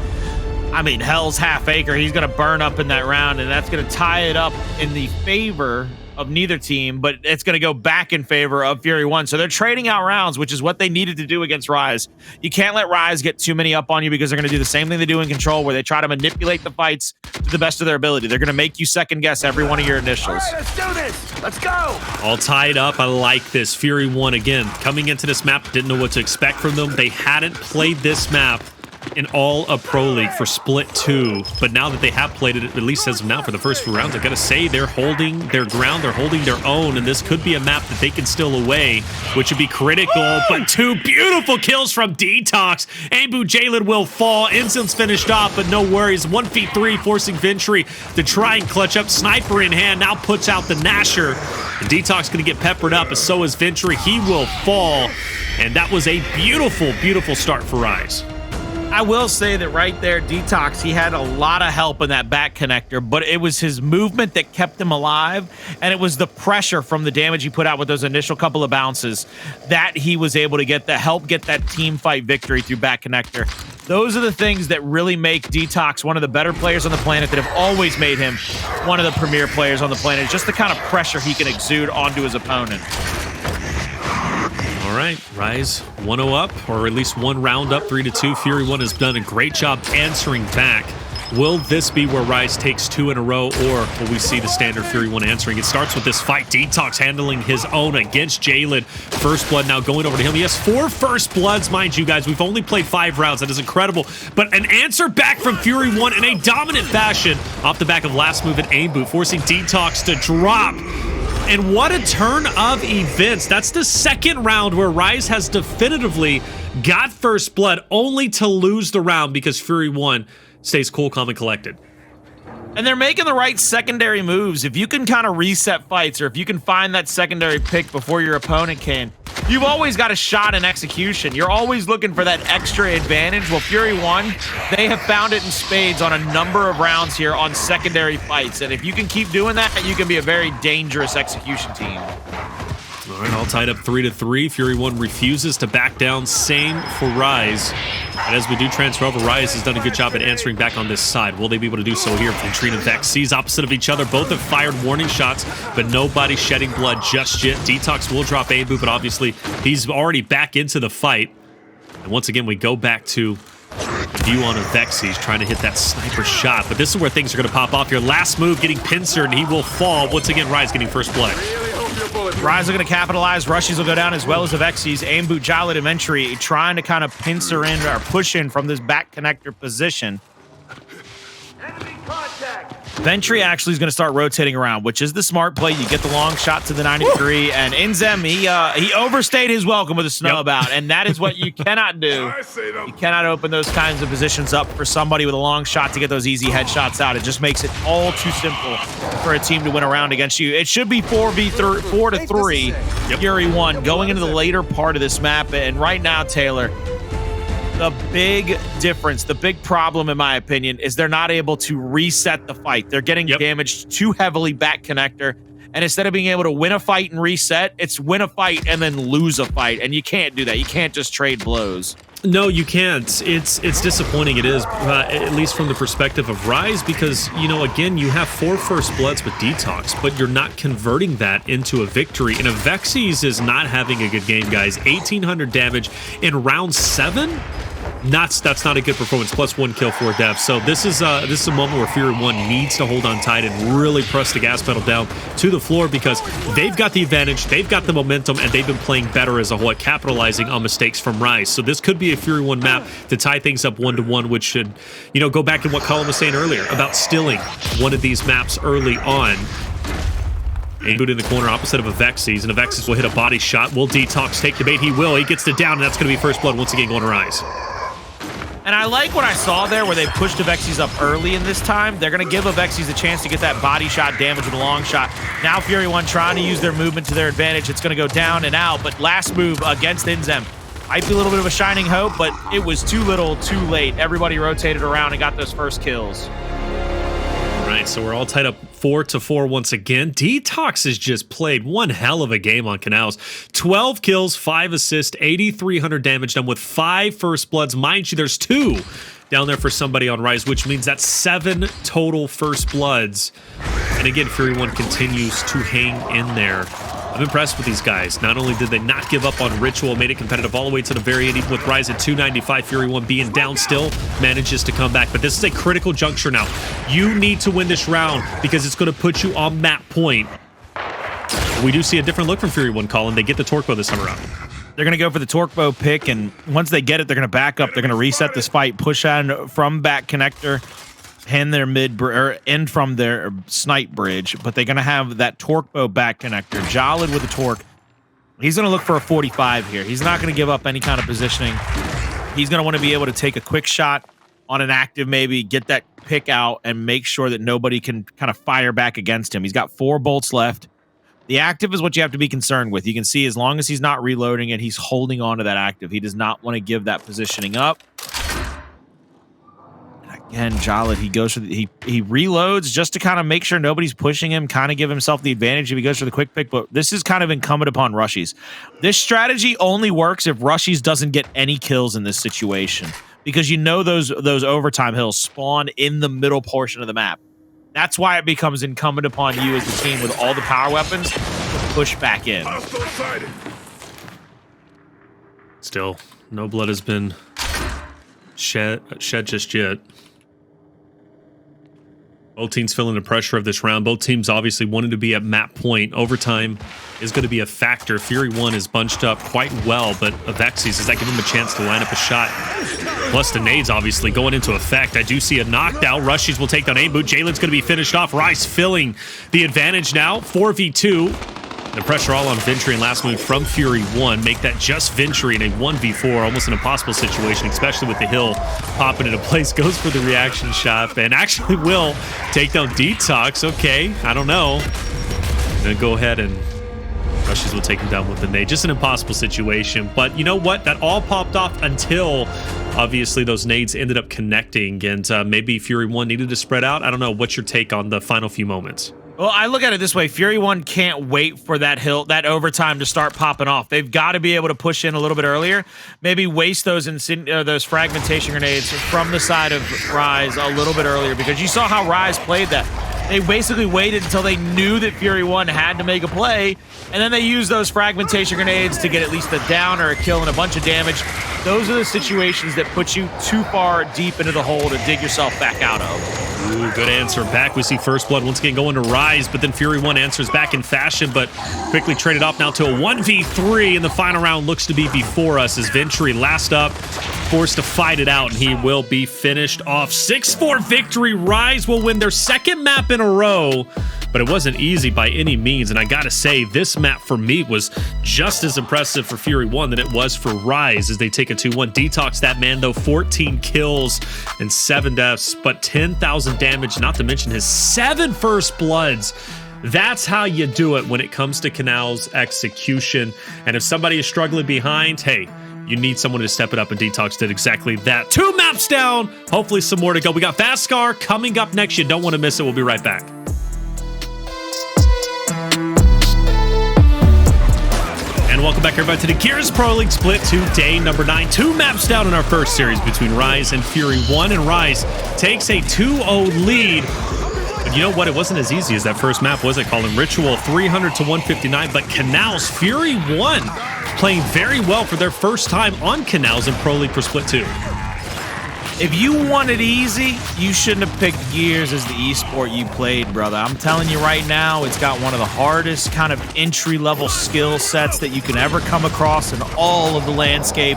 Hell's half acre. He's going to burn up in that round, and that's going to tie it up in the favor of neither team, but it's going to go back in favor of Fury 1. So they're trading out rounds, which is what they needed to do against Rise. You can't let Rise get too many up on you because they're going to do the same thing they do in Control, where they try to manipulate the fights to the best of their ability. They're going to make you second guess every one of your initials. All right, let's do this. Let's go. All tied up. I like this. Fury 1 again. Coming into this map, didn't know what to expect from them. They hadn't played this map in all of Pro League for Split 2, but now that they have played it, at least as of now for the first few rounds, I gotta say they're holding their ground, they're holding their own, and this could be a map that they can steal away, which would be critical. But 2 beautiful kills from DeToX. Aimboot Jaled will fall. INZEM's finished off, but no worries. 1v3 forcing Ventry to try and clutch up. Sniper in hand, now puts out the Nasher. And DeToX gonna get peppered up, and so is Ventry. He will fall, and that was a beautiful, beautiful start for Rise. I will say that right there, DeToX, he had a lot of help in that back connector, but it was his movement that kept him alive, and it was the pressure from the damage he put out with those initial couple of bounces that he was able to get that team fight victory through back connector. Those are the things that really make DeToX one of the better players on the planet, that have always made him one of the premier players on the planet. Just the kind of pressure he can exude onto his opponent. All right, Rise 1-0 up, or at least 1 round up, 3-2. Fury 1 has done a great job answering back. Will this be where Rise takes 2 in a row, or will we see the standard Fury 1 answering? It starts with this fight. DeToX handling his own against Jaled. First blood now going over to him. He has 4 first bloods, mind you guys. We've only played 5 rounds. That is incredible. But an answer back from Fury 1 in a dominant fashion off the back of last move at Aimboot, forcing DeToX to drop. And what a turn of events. That's the second round where Rise has definitively got first blood, only to lose the round because Fury 1 stays cool, calm, and collected. And they're making the right secondary moves. If you can kind of reset fights, or if you can find that secondary pick before your opponent can, you've always got a shot in execution. You're always looking for that extra advantage. Well, Fury 1, they have found it in spades on a number of rounds here on secondary fights. And if you can keep doing that, you can be a very dangerous execution team. All right, all tied up 3-3. Fury 1 refuses to back down. Same for Rise. And as we do transfer over, Rise has done a good job at answering back on this side. Will they be able to do so here? Ventry and Avexys opposite of each other. Both have fired warning shots, but nobody shedding blood just yet. DeToX will drop Aimboot, but obviously he's already back into the fight. And once again, we go back to view on Avexys trying to hit that sniper shot. But this is where things are going to pop off here. Last move getting pincered, and he will fall. Once again, Rise getting first blood. Rise are going to capitalize. Rushiez will go down, as well as Avexys. Aimboot, Jaled, and Ventry trying to kind of pincer in or push in from this back connector position. Enemy contact. Ventry actually is going to start rotating around, which is the smart play. You get the long shot to the 93, and INZEM, he overstayed his welcome with a snowbout, and that is what you cannot do. You cannot open those kinds of positions up for somebody with a long shot to get those easy headshots out. It just makes it all too simple for a team to win a round against you. It should be 4-3, Fury 1, going into the later part of this map, and right now, Taylor, the big difference, the big problem, in my opinion, is they're not able to reset the fight. They're getting damaged too heavily back connector. And instead of being able to win a fight and reset, it's win a fight and then lose a fight. And you can't do that. You can't just trade blows. No, you can't. It's disappointing. It is, at least from the perspective of Rise, because, you know, again, you have 4 first bloods with DeToX, but you're not converting that into a victory. And Avexys is not having a good game, guys. 1,800 damage in round 7. That's not a good performance. Plus 1 kill, 4 deaths. So this is a moment where Fury 1 needs to hold on tight and really press the gas pedal down to the floor, because they've got the advantage, they've got the momentum, and they've been playing better as a whole at capitalizing on mistakes from Rise. So this could be a Fury 1 map to tie things up 1-1, which should, you know, go back to what Colin was saying earlier about stilling one of these maps early on. Aimboot in the corner opposite of Avexys, and Avexys will hit a body shot. Will DeToX take the bait? He will. He gets the down, and that's going to be first blood once again going to Rise. And I like what I saw there where they pushed Avexys up early in this time. They're going to give Avexys a chance to get that body shot damage with a long shot. Now Fury 1 trying to use their movement to their advantage. It's going to go down and out, but last move against INZEM might be a little bit of a shining hope, but it was too little, too late. Everybody rotated around and got those first kills. All right, so we're all tied up 4-4 once again. DeToX has just played one hell of a game on Canals. 12 kills, 5 assists, 8,300 damage done with 5 first bloods. Mind you, there's 2 down there for somebody on Rise, which means that's 7 total first bloods. And again, Fury 1 continues to hang in there. I'm impressed with these guys. Not only did they not give up on Ritual, made it competitive all the way to the very end, even with Rise at 295, Fury 1 being down still, manages to come back. But this is a critical juncture now. You need to win this round because it's going to put you on map point. We do see a different look from Fury 1, Colin. They get the Torque Bow this time around. They're going to go for the Torque Bow pick, and once they get it, they're going to back up. They're going to reset this fight, push on from back connector, hand their end from their snipe bridge, but they're going to have that Torque Bow back connector. Jaled with the Torque. He's going to look for a 45 here. He's not going to give up any kind of positioning. He's going to want to be able to take a quick shot on an active, maybe get that pick out and make sure that nobody can kind of fire back against him. He's got 4 bolts left. The active is what you have to be concerned with. You can see as long as he's not reloading it, he's holding on to that active. He does not want to give that positioning up. And Jaled, he goes for he reloads just to kind of make sure nobody's pushing him, kind of give himself the advantage if he goes for the quick pick. But this is kind of incumbent upon Rushiez. This strategy only works if Rushiez doesn't get any kills in this situation, because you know those overtime hills spawn in the middle portion of the map. That's why it becomes incumbent upon you as the team with all the power weapons to push back in. Still, no blood has been shed just yet. Both teams feeling the pressure of this round. Both teams obviously wanted to be at map point. Overtime is going to be a factor. Fury 1 is bunched up quite well, but Avexys, does that give him a chance to line up a shot? Plus the nades obviously going into effect. I do see a knockdown. Rushiez will take down Aimboot. Jaled's going to be finished off. Rise filling the advantage now. 4v2. The pressure all on Ventry, and last move from Fury 1. Make that just Ventry in a 1v4, almost an impossible situation, especially with the hill popping into place. Goes for the reaction shot, and actually will take down DeToX. Okay, I don't know. Then go ahead and Rushiez will take him down with the nade. Just an impossible situation, but you know what? That all popped off until obviously those nades ended up connecting, and maybe Fury 1 needed to spread out. I don't know. What's your take on the final few moments? Well, I look at it this way. Fury 1 can't wait for that overtime to start popping off. They've got to be able to push in a little bit earlier. Maybe waste those fragmentation grenades from the side of Rise a little bit earlier, because you saw how Rise played that. They basically waited until they knew that Fury 1 had to make a play, and then they used those fragmentation grenades to get at least a down or a kill and a bunch of damage. Those are the situations that put you too far deep into the hole to dig yourself back out of. Ooh, good answer. Back we see first blood once again going to Rise, but then Fury 1 answers back in fashion, but quickly traded off now to a 1v3, and the final round looks to be before us as Ventry last up. forced to fight it out, and he will be finished off. 6-4 victory. Rise will win their second map in a row, but it wasn't easy by any means. And I gotta say, this map for me was just as impressive for Fury 1 than it was for Rise as they take a 2-1. DeToX, that man, though, 14 kills and 7 deaths, but 10,000 damage, not to mention his 7 first bloods. That's how you do it when it comes to Canals execution. And if somebody is struggling behind, hey, you need someone to step it up, and DeToX did exactly that. 2 maps down, hopefully some more to go. We got Vasgar coming up next. You don't want to miss it. We'll be right back. And welcome back, everybody, to the Gears Pro League Split 2, day number 9. 2 maps down in our first series between Rise and Fury 1, and Rise takes a 2-0 lead. But you know what? It wasn't as easy as that first map, was it, Colin? Ritual 300 to 159, but Canals, Fury 1 playing very well for their first time on Canals in Pro League for Split 2. If you want it easy, you shouldn't have picked Gears as the esport you played, brother. I'm telling you right now, it's got one of the hardest kind of entry-level skill sets that you can ever come across in all of the landscape.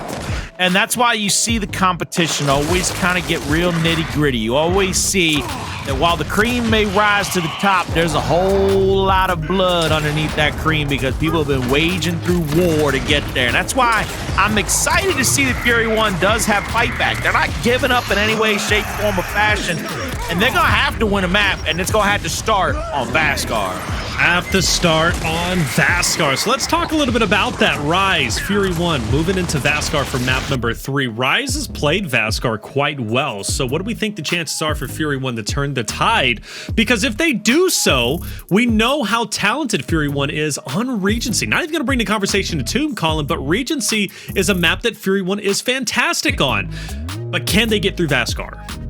And that's why you see the competition always kind of get real nitty-gritty. You always see that while the cream may rise to the top, there's a whole lot of blood underneath that cream because people have been waging through war to get there. And that's why I'm excited to see that Fury 1 does have fight back. They're not giving up in any way, shape, form, or fashion. And they're going to have to win a map, and it's going to have to start on Vasgar. Have to start on Vasgar. So let's talk a little bit about that. Rise, Fury 1, moving into Vasgar for map number 3. Rise has played Vasgar quite well. So what do we think the chances are for Fury 1 to turn the tide? Because if they do so, we know how talented Fury 1 is on Regency. Not even going to bring the conversation to Tomb, Colin, but Regency is a map that Fury 1 is fantastic on. But can they get through Vasgar?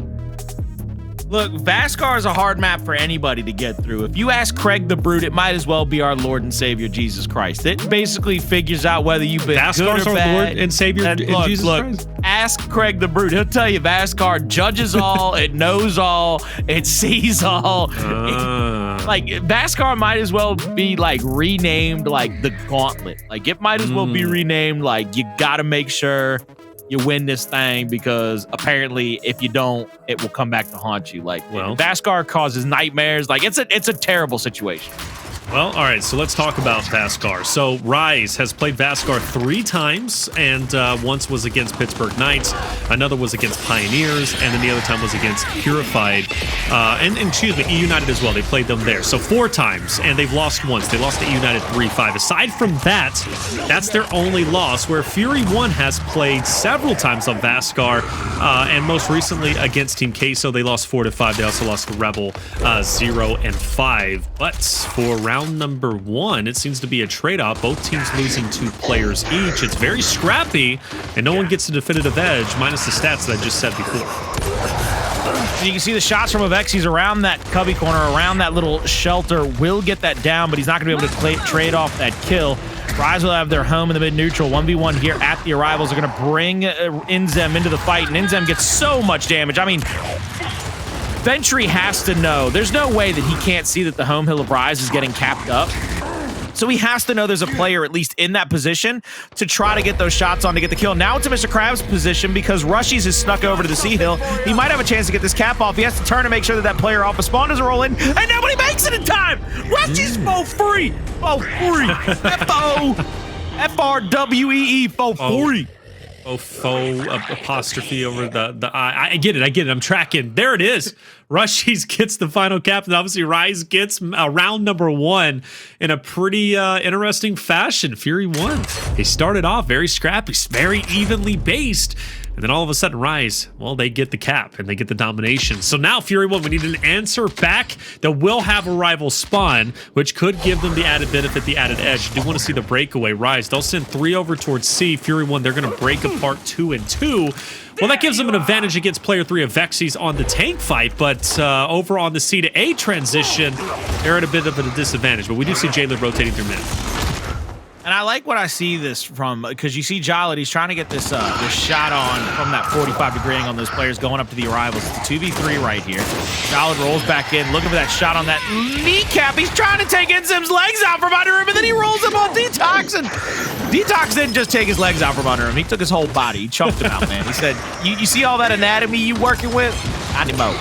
Look, Vasgar is a hard map for anybody to get through. If you ask Craig the Brute, it might as well be our Lord and Savior, Jesus Christ. It basically figures out whether you've been Vasgar's good or bad. our Lord and Savior in Jesus Christ? Ask Craig the Brute. He'll tell you Vasgar judges all, it knows all, it sees all. Like, Vasgar might as well be, like, renamed, like, the Gauntlet. Like, it might as well be renamed, like, you gotta make sure you win this thing because apparently if you don't, it will come back to haunt you. Like, well, Vasgar causes nightmares. Like, it's a terrible situation. Well, all right, so let's talk about Vasgar. So Rise has played Vasgar 3 times, and once was against Pittsburgh Knights, another was against Pioneers, and then the other time was against Purified, and excuse me, E United as well. They played them there. So 4 times, and they've lost once. They lost to E United 3-5. Aside from that, that's their only loss, where Fury 1 has played several times on Vasgar, and most recently against Team Queso, they lost 4-5. They also lost to Rebel 0-5. But for round number 1, it seems to be a trade-off. Both teams losing 2 players each. It's very scrappy, and no one gets a definitive edge, minus the stats that I just said before. You can see the shots from Avexys around that cubby corner, around that little shelter. Will get that down, but he's not going to be able to trade off that kill. Rise will have their home in the mid-neutral. 1v1 here at the Arrivals. They're going to bring INZEM into the fight, and INZEM gets so much damage. I mean, Ventry has to know. There's no way that he can't see that the home hill of Rise is getting capped up. So he has to know there's a player at least in that position to try to get those shots on to get the kill. Now it's a Mr. Krabs position because Rushiez has snuck over to the C hill. He might have a chance to get this cap off. He has to turn to make sure that that player off the spawn doesn't roll in, and nobody makes it in time. Rushiez for free. For free. F-O-F-R-W-E-E for free. Faux apostrophe over the I. I get it. I'm tracking. There it is. Rushiez gets the final cap, and obviously Rise gets round number 1 in a pretty interesting fashion. Fury 1. They started off very scrappy, very evenly based. And then all of a sudden, Rise, well, they get the cap and they get the domination. So now Fury 1, we need an answer back that will have a rival spawn, which could give them the added benefit, the added edge. You do want to see the breakaway. Rise, they'll send 3 over towards C. Fury 1, they're going to break apart 2 and 2. Well, that gives them an advantage against player 3 Avexys on the tank fight, but over on the C to A transition, they're at a bit of a disadvantage. But we do see Jaled rotating through mid. And I like what I see this from, because you see Jaled, he's trying to get this shot on from that 45-degree angle on those players going up to the Arrivals. It's a 2v3 right here. Jaled rolls back in, looking for that shot on that kneecap. He's trying to take INZEM's legs out from under him, and then he rolls him on DeToX, and DeToX didn't just take his legs out from under him. He took his whole body. He chunked him out, man. He said, you see all that anatomy you working with? Not anymore.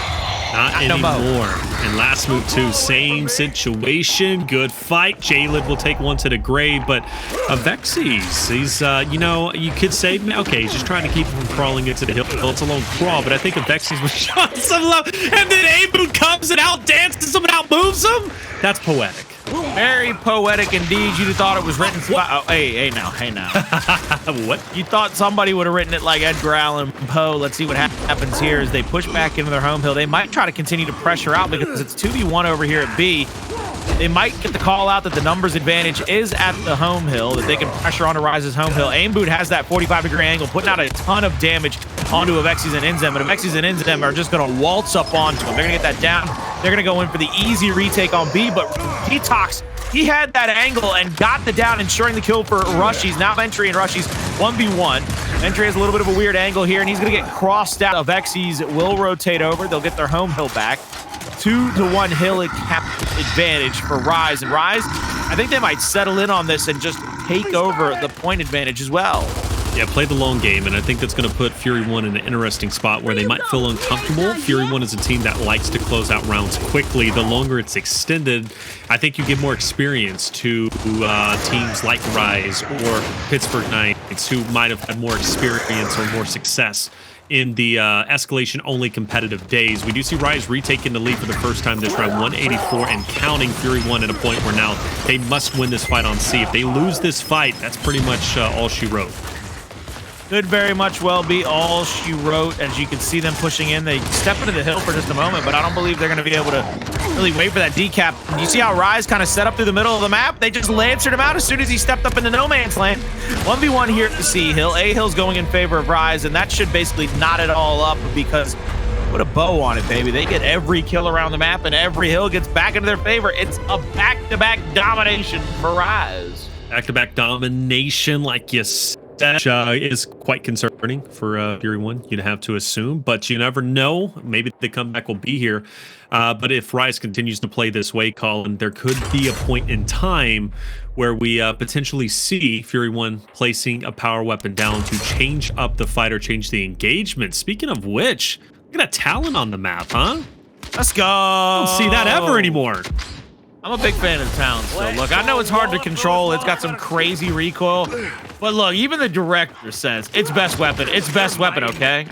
Not anymore. And last move, too. Same situation. Good fight. Jaled will take one to the grave, but Avexys, he's, you know, you could say, okay, he's just trying to keep him from crawling into the hill. It's a long crawl, but I think Avexys was shot some love, and then Aimboot comes and outdances him and outmoves him. That's poetic. Very poetic indeed. You'd have thought it was written. Oh, hey now. What? You thought somebody would have written it like Edgar Allan Poe. Let's see what happens here as they push back into their home hill. They might try to continue to pressure out because it's 2v1 over here at B. They might get the call out that the numbers advantage is at the home hill, that they can pressure onto Rise's home hill. Aimboot has that 45-degree angle, putting out a ton of damage onto Avexys and INZEM, and Avexys and INZEM are just going to waltz up onto him. They're going to get that down. They're going to go in for the easy retake on B, but DeToX, he had that angle and got the down, ensuring the kill for Rushiez. Now Ventry and Rushiez 1v1. Ventry has a little bit of a weird angle here, and he's going to get crossed out. Avexys will rotate over. They'll get their home hill back. 2-1 hill advantage for Rise. And Rise, I think they might settle in on this and just take over the point advantage as well. Yeah, play the long game, and I think that's going to put Fury 1 in an interesting spot where they might feel uncomfortable. Fury 1 is a team that likes to close out rounds quickly. The longer it's extended, I think you give more experience to teams like Rise or Pittsburgh Knights, who might have had more experience or more success in the escalation-only competitive days. We do see Rise retaking the lead for the first time this round, 184 and counting. Fury 1 at a point where now they must win this fight on C. If they lose this fight, that's pretty much all she wrote. Could very much well be all she wrote. As you can see them pushing in, they step into the hill for just a moment, but I don't believe they're going to be able to really wait for that decap. And you see how Rise kind of set up through the middle of the map? They just lancered him out as soon as he stepped up into no man's land. 1v1 here at the C hill. A hill's going in favor of Rise, and that should basically knot it all up because put a bow on it, baby. They get every kill around the map, and every hill gets back into their favor. It's a back-to-back domination for Rise. Back-to-back domination, like you said, is quite concerning for Fury 1, you'd have to assume, but you never know. Maybe the comeback will be here. But if Rise continues to play this way, Colin, there could be a point in time where we potentially see Fury 1 placing a power weapon down to change up the fight or change the engagement. Speaking of which, look at that talent on the map, huh? Let's go. I don't see that ever anymore. I'm a big fan of the talent still. Look, I know it's hard to control. It's got some crazy recoil. But look, even the director says it's best weapon. It's best weapon, okay?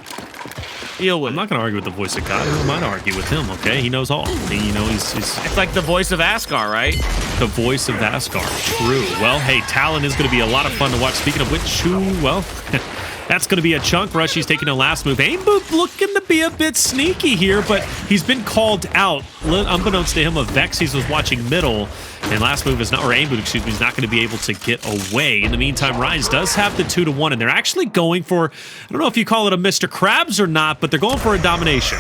Deal with it. I'm not going to argue with the voice of God. Who am I to argue with him, okay? He knows all. You know, he's It's like the voice of Vasgar, right? The voice of Vasgar. True. Well, hey, talent is going to be a lot of fun to watch. Speaking of which, well... That's going to be a chunk. Rushiez taking a last move. Aimboot looking to be a bit sneaky here, but he's been called out. Unbeknownst to him, Avexys was watching middle, and last move is not, or Aimboot, excuse me, is not going to be able to get away. In the meantime, Rise does have the 2-1, and they're actually going for, I don't know if you call it a Mr. Krabs or not, but they're going for a domination.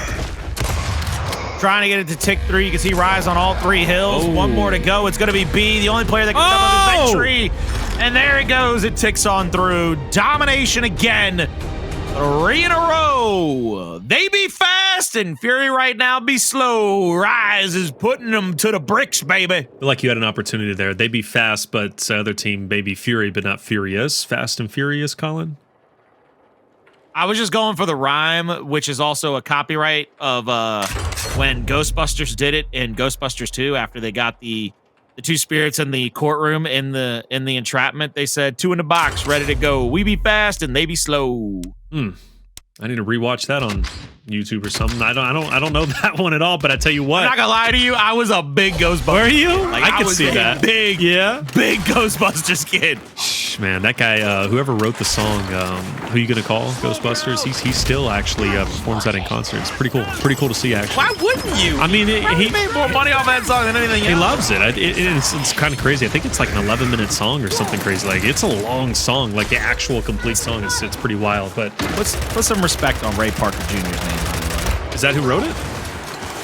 Trying to get it to tick through. You can see Rise on all three hills. One more to go. It's going to be B. The only player that can step up is Ventry. And there it goes. It ticks on through. Domination again. 3 in a row. They be fast, and Fury right now be slow. Rise is putting them to the bricks, baby. I feel like you had an opportunity there. They be fast, but the other team may be Fury, but not furious. Fast and furious, Colin? I was just going for the rhyme, which is also a copyright of when Ghostbusters did it in Ghostbusters 2 after they got the two spirits in the courtroom in the entrapment. They said 2 in the box, ready to go. We be fast and they be slow. I need to rewatch that on YouTube or something. I don't know that one at all, but I tell you what. I'm not gonna lie to you, I was a big Ghostbusters. Were you? Like, I could see that. Big Ghostbusters kid. Man, that guy, whoever wrote the song, Who You Gonna Call? Ghostbusters, he still actually performs that in concert. It's pretty cool. Pretty cool to see, actually. Why wouldn't you? I mean, he made more money off that song than anything else. He loves it. It's kind of crazy. I think it's like an 11-minute song or something crazy. Like, it's a long song. Like, the actual complete song is it's pretty wild. But let's put some respect on Ray Parker Jr.'s name, by the way. Is that who wrote it?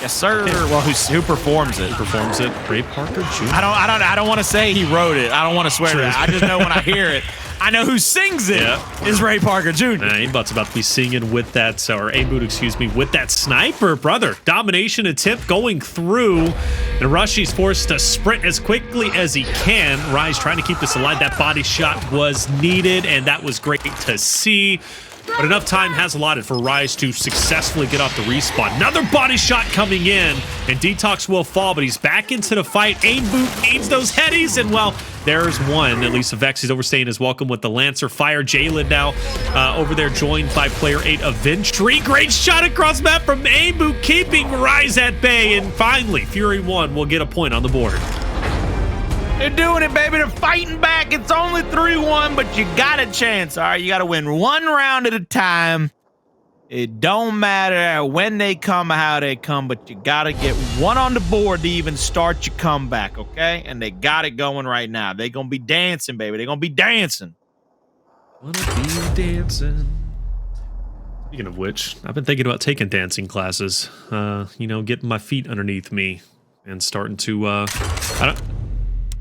Yes, sir. Well, who performs it? Who performs it? Ray Parker Jr. I don't want to say he wrote it. I don't want to swear to that. I just know when I hear it, I know who sings it is Ray Parker Jr. Aimboot's about to be singing with that, or Aimboot, excuse me, with that sniper, brother. Domination attempt going through, and Rushiez forced to sprint as quickly as he can. Rise trying to keep this alive. That body shot was needed, and that was great to see. But enough time has allotted for Rise to successfully get off the respawn. Another body shot coming in, and DeToX will fall, but he's back into the fight. Aimboot needs those headies, and well, there's one. At least Avexys overstaying his welcome with the Lancer fire. Jaled now over there joined by player 8 of Ventry. Great shot across map from Aimboot, keeping Rise at bay, and finally, Fury 1 will get a point on the board. They're doing it, baby. They're fighting back. It's only 3-1, but you got a chance. All right, you got to win one round at a time. It don't matter when they come or how they come, but you got to get one on the board to even start your comeback, okay? And they got it going right now. They're going to be dancing, baby. They're going to be dancing. Wanna be dancing. Speaking of which, I've been thinking about taking dancing classes. You know, getting my feet underneath me and starting to,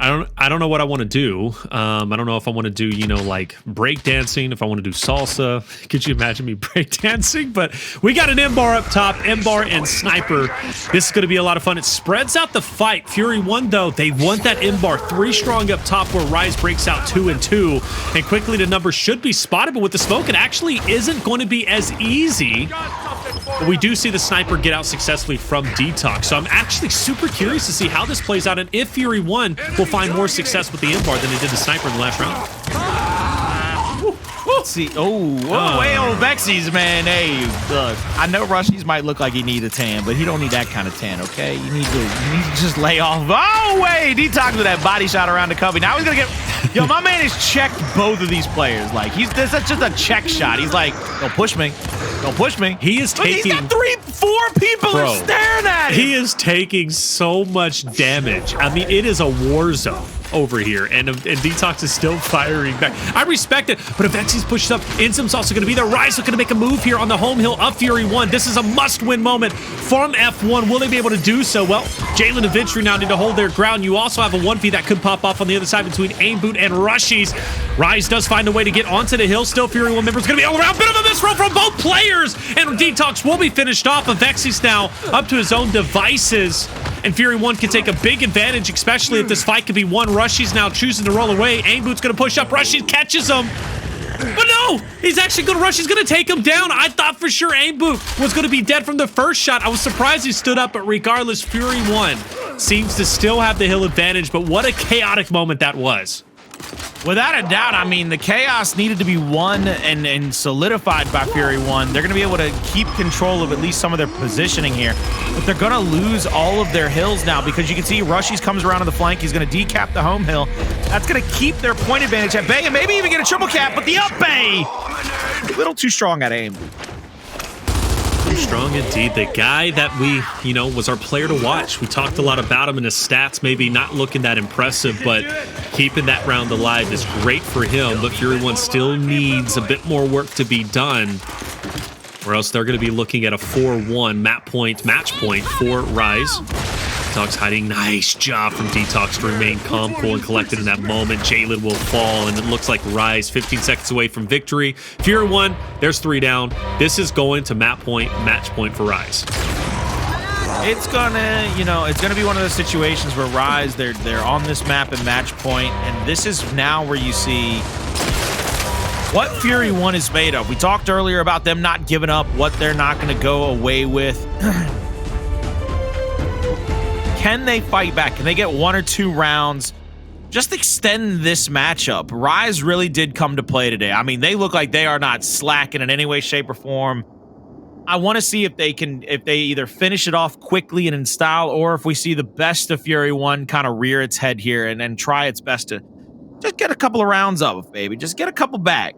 I don't know what I want to do. I don't know if I want to do, you know, like break dancing, if I want to do salsa. Could you imagine me break dancing? But we got an M-bar up top, M-bar and sniper. This is going to be a lot of fun. It spreads out the fight. Fury 1, though, they want that M-bar 3 strong up top where Rise breaks out 2 and 2. And quickly the number should be spotted, but with the smoke, it actually isn't going to be as easy. But we do see the sniper get out successfully from DeToX. So I'm actually super curious to see how this plays out and if Fury 1 will find more success with the M-bar than they did the sniper in the last round. See, way on Avexys, man. Hey, look, I know Rushiez might look like he needs a tan, but he don't need that kind of tan, okay? You need to just lay off. Oh, wait, DeToX with that body shot around the cubby. Now he's gonna get. Yo, my man has checked both of these players. Like that's just a check shot. He's like, don't push me, don't push me. He is taking. He's got 3-4 people are staring at him. He is taking so much damage. I mean, it is a war zone over here, and DeToX is still firing back. I respect it, but Avexys pushed up. INZEM's also going to be there. Rise is going to make a move here on the home hill of Fury 1. This is a must-win moment from F1. Will they be able to do so? Well, Jaled and Ventry now need to hold their ground. You also have a 1v that could pop off on the other side between Aimboot and Rushiez. Rise does find a way to get onto the hill. Still, Fury 1 members going to be all around. Bit of a misroll from both players, and DeToX will be finished off. Avexys now up to his own devices, and Fury 1 can take a big advantage, especially if this fight could be won. Rushiez now choosing to roll away. Aimboot's going to push up. Rushiez catches him. But no, he's actually going to rush. He's going to take him down. I thought for sure Aimboot was going to be dead from the first shot. I was surprised he stood up, but regardless, Fury 1 seems to still have the hill advantage, but what a chaotic moment that was. Without a doubt, I mean, the chaos needed to be won and solidified by Fury 1. They're going to be able to keep control of at least some of their positioning here, but they're going to lose all of their hills now because you can see Rushiez comes around on the flank. He's going to decap the home hill. That's going to keep their point advantage at bay and maybe even get a triple cap, but the up bay, a little too strong at aim. Strong indeed. The guy that we, you know, was our player to watch. We talked a lot about him and his stats maybe not looking that impressive, but keeping that round alive is great for him. But Fury 1 still needs a bit more work to be done, or else they're going to be looking at a 4-1 match point for Rise. DeToX hiding. Nice job from DeToX to remain calm, cool, and collected in that moment. Jaled will fall, and it looks like Rise 15 seconds away from victory. Fury 1, there's 3 down. This is going to match point for Rise. It's gonna, you know, it's gonna be one of those situations where Rise, they're on this map at match point, and this is now where you see what Fury 1 is made of. We talked earlier about them not giving up, what they're not gonna go away with. Can they fight back? Can they get 1 or 2 rounds? Just extend this matchup. Rise really did come to play today. I mean, they look like they are not slacking in any way, shape, or form. I want to see if they either finish it off quickly and in style, or if we see the best of Fury 1 kind of rear its head here and try its best to just get a couple of rounds of, baby. Just get a couple back.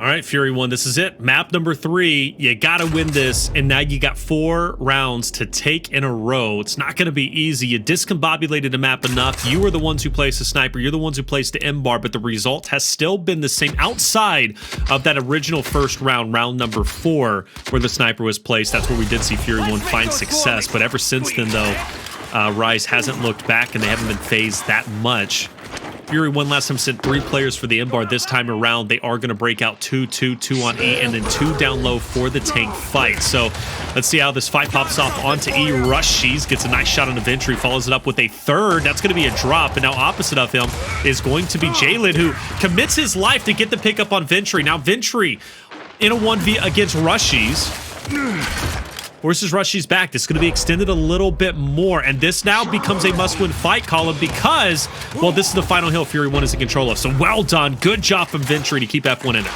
All right, Fury 1, this is it. Map number 3. You got to win this, and now you got 4 rounds to take in a row. It's not going to be easy. You discombobulated the map enough. You were the ones who placed the sniper. You're the ones who placed the M-bar, but the result has still been the same outside of that original first round, round number 4, where the sniper was placed. That's where we did see Fury 1 find success, but ever since then, though, Rise hasn't looked back, and they haven't been phased that much. Fury One last time sent 3 players for the M-bar. This time around, they are going to break out 2-2, 2 on E, and then 2 down low for the tank fight. So let's see how this fight pops off onto E. Rushiez gets a nice shot on the Ventry, follows it up with a third. That's going to be a drop, and now opposite of him is going to be Jaled, who commits his life to get the pickup on Ventry. Now Ventry in a 1v against Rushiez. Forces Rushiez back. This is going to be extended a little bit more, and this now becomes a must-win fight column because, well, this is the final hill Fury 1 is in control of. So well done. Good job from Ventry to keep F1 in it.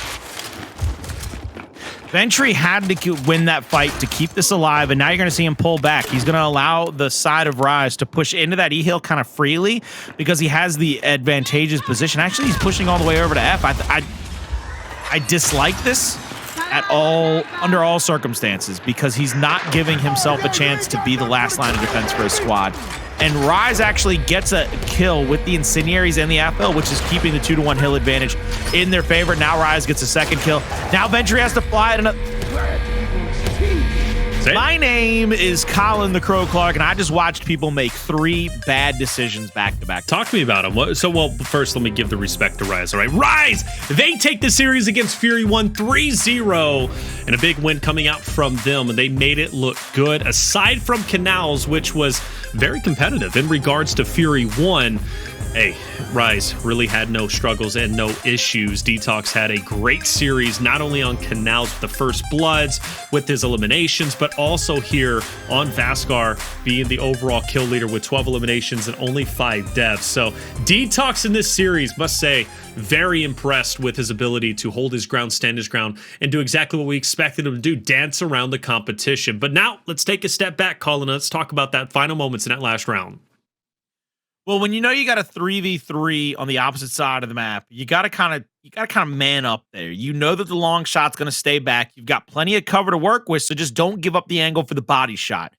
Ventry had to win that fight to keep this alive, and now you're going to see him pull back. He's going to allow the side of Rise to push into that E-hill kind of freely because he has the advantageous position. Actually, he's pushing all the way over to F. I dislike this at all, under all circumstances, because he's not giving himself a chance to be the last line of defense for his squad. And Rise actually gets a kill with the Incendiaries and the FL, which is keeping the 2-1 hill advantage in their favor. Now Rise gets a second kill. Now Ventry has to fly at another. My name is Colin the Crow Clark, and I just watched people make 3 bad decisions back to back. Talk to me about them. Well, first, let me give the respect to Rise. All right, Rise, they take the series against Fury 1 3-0, and a big win coming out from them, and they made it look good. Aside from Canals, which was very competitive in regards to Fury 1, hey, Rise really had no struggles and no issues. DeToX had a great series, not only on Canals with the First Bloods, with his eliminations, but also here on Vasgar being the overall kill leader with 12 eliminations and only 5 deaths. So DeToX in this series, must say, very impressed with his ability to hold his ground, stand his ground, and do exactly what we expected him to do, dance around the competition. But now, let's take a step back, Colin, and let's talk about that final moments in that last round. Well, when you know you got a 3v3 on the opposite side of the map, you got to kind of man up there. You know that the long shot's going to stay back. You've got plenty of cover to work with, so just don't give up the angle for the body shot.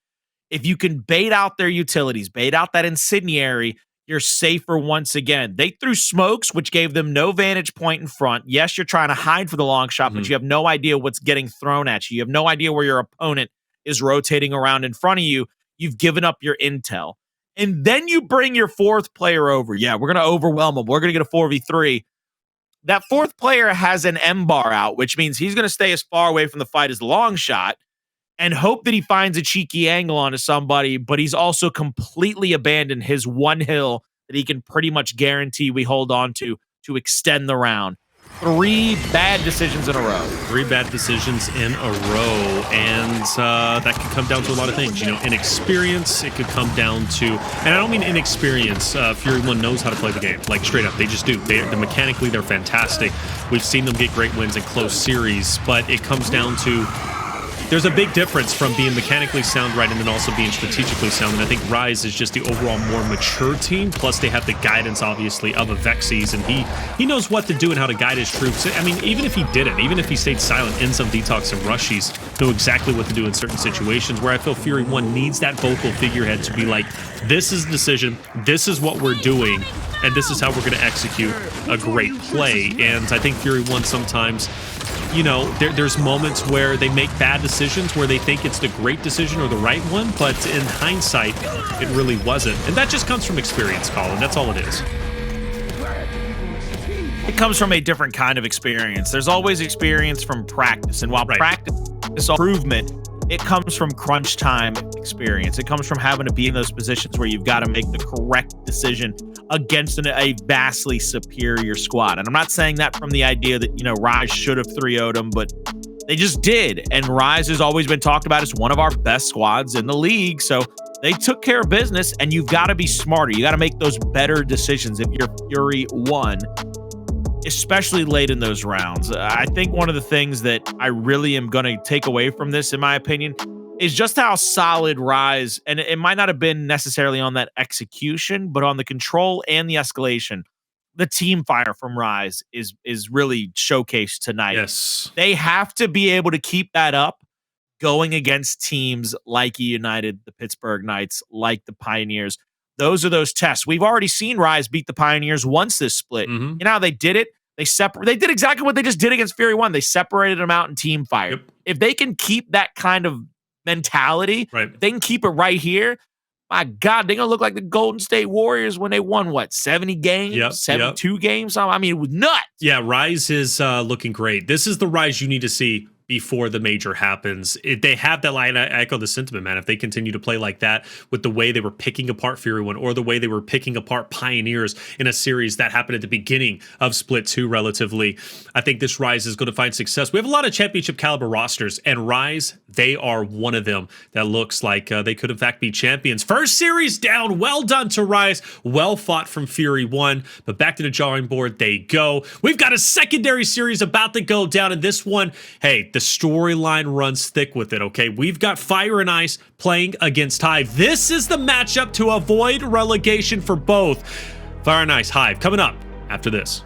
If you can bait out their utilities, bait out that incendiary, you're safer once again. They threw smokes, which gave them no vantage point in front. Yes, you're trying to hide for the long shot, but you have no idea what's getting thrown at you. You have no idea where your opponent is rotating around in front of you. You've given up your intel. And then you bring your 4th player over. Yeah, we're going to overwhelm them. We're going to get a 4v3. That 4th player has an M-bar out, which means he's going to stay as far away from the fight as the long shot and hope that he finds a cheeky angle onto somebody, but he's also completely abandoned his 1 hill that he can pretty much guarantee we hold on to extend the round. 3 bad decisions in a row. 3 bad decisions in a row, and that could come down to a lot of things. You know, inexperience. It could come down to, and I don't mean inexperience. Fury 1 knows how to play the game, like straight up. They just do. Mechanically, they're fantastic. We've seen them get great wins in close series, but it comes down to, there's a big difference from being mechanically sound, right, and then also being strategically sound. And I think Rise is just the overall more mature team. Plus, they have the guidance, obviously, of Avexys, and he knows what to do and how to guide his troops. I mean, even if he didn't, even if he stayed silent, INZEM, DeToX, and Rushiez know exactly what to do in certain situations. Where I feel Fury 1 needs that vocal figurehead to be like, this is the decision, this is what we're doing, and this is how we're going to execute a great play. And I think Fury 1 sometimes, you know, there's moments where they make bad decisions where they think it's the great decision or the right one, but in hindsight, it really wasn't. And that just comes from experience, Colin. That's all it is. It comes from a different kind of experience. There's always experience from practice. And while practice is improvement, it comes from crunch time experience. It comes from having to be in those positions where you've got to make the correct decision against a vastly superior squad. And I'm not saying that from the idea that, you know, Rise should have 3-0'd them, but they just did. And Rise has always been talked about as one of our best squads in the league. So they took care of business, and you've got to be smarter. You got to make those better decisions if you're Fury 1, especially late in those rounds. I think one of the things that I really am going to take away from this, in my opinion, is just how solid Rise, and it might not have been necessarily on that execution, but on the control and the escalation, the team fire from Rise is really showcased tonight. Yes. They have to be able to keep that up going against teams like United, the Pittsburgh Knights, like the Pioneers. Those are those tests. We've already seen Rise beat the Pioneers once this split. You know how they did it? They did exactly what they just did against Fury 1. They separated them out in team fire. If they can keep that kind of mentality, if they can keep it right here, my God, they're going to look like the Golden State Warriors when they won, what, 70 games? Yep, 72 games? I mean, it was nuts. Yeah, Rise is looking great. This is the Rise you need to see before the major happens. They have that line. I echo the sentiment, man. If they continue to play like that with the way they were picking apart Fury 1 or the way they were picking apart Pioneers in a series that happened at the beginning of Split 2 relatively, I think this Rise is going to find success. We have a lot of championship caliber rosters, and Rise, they are one of them that looks like they could in fact be champions. First series down. Well done to Rise. Well fought from Fury 1, but back to the drawing board they go. We've got a secondary series about to go down, and this one, hey, the storyline runs thick with it, okay? We've got Fire and Ice playing against Hive. This is the matchup to avoid relegation for both. Fire and Ice, Hive, coming up after this.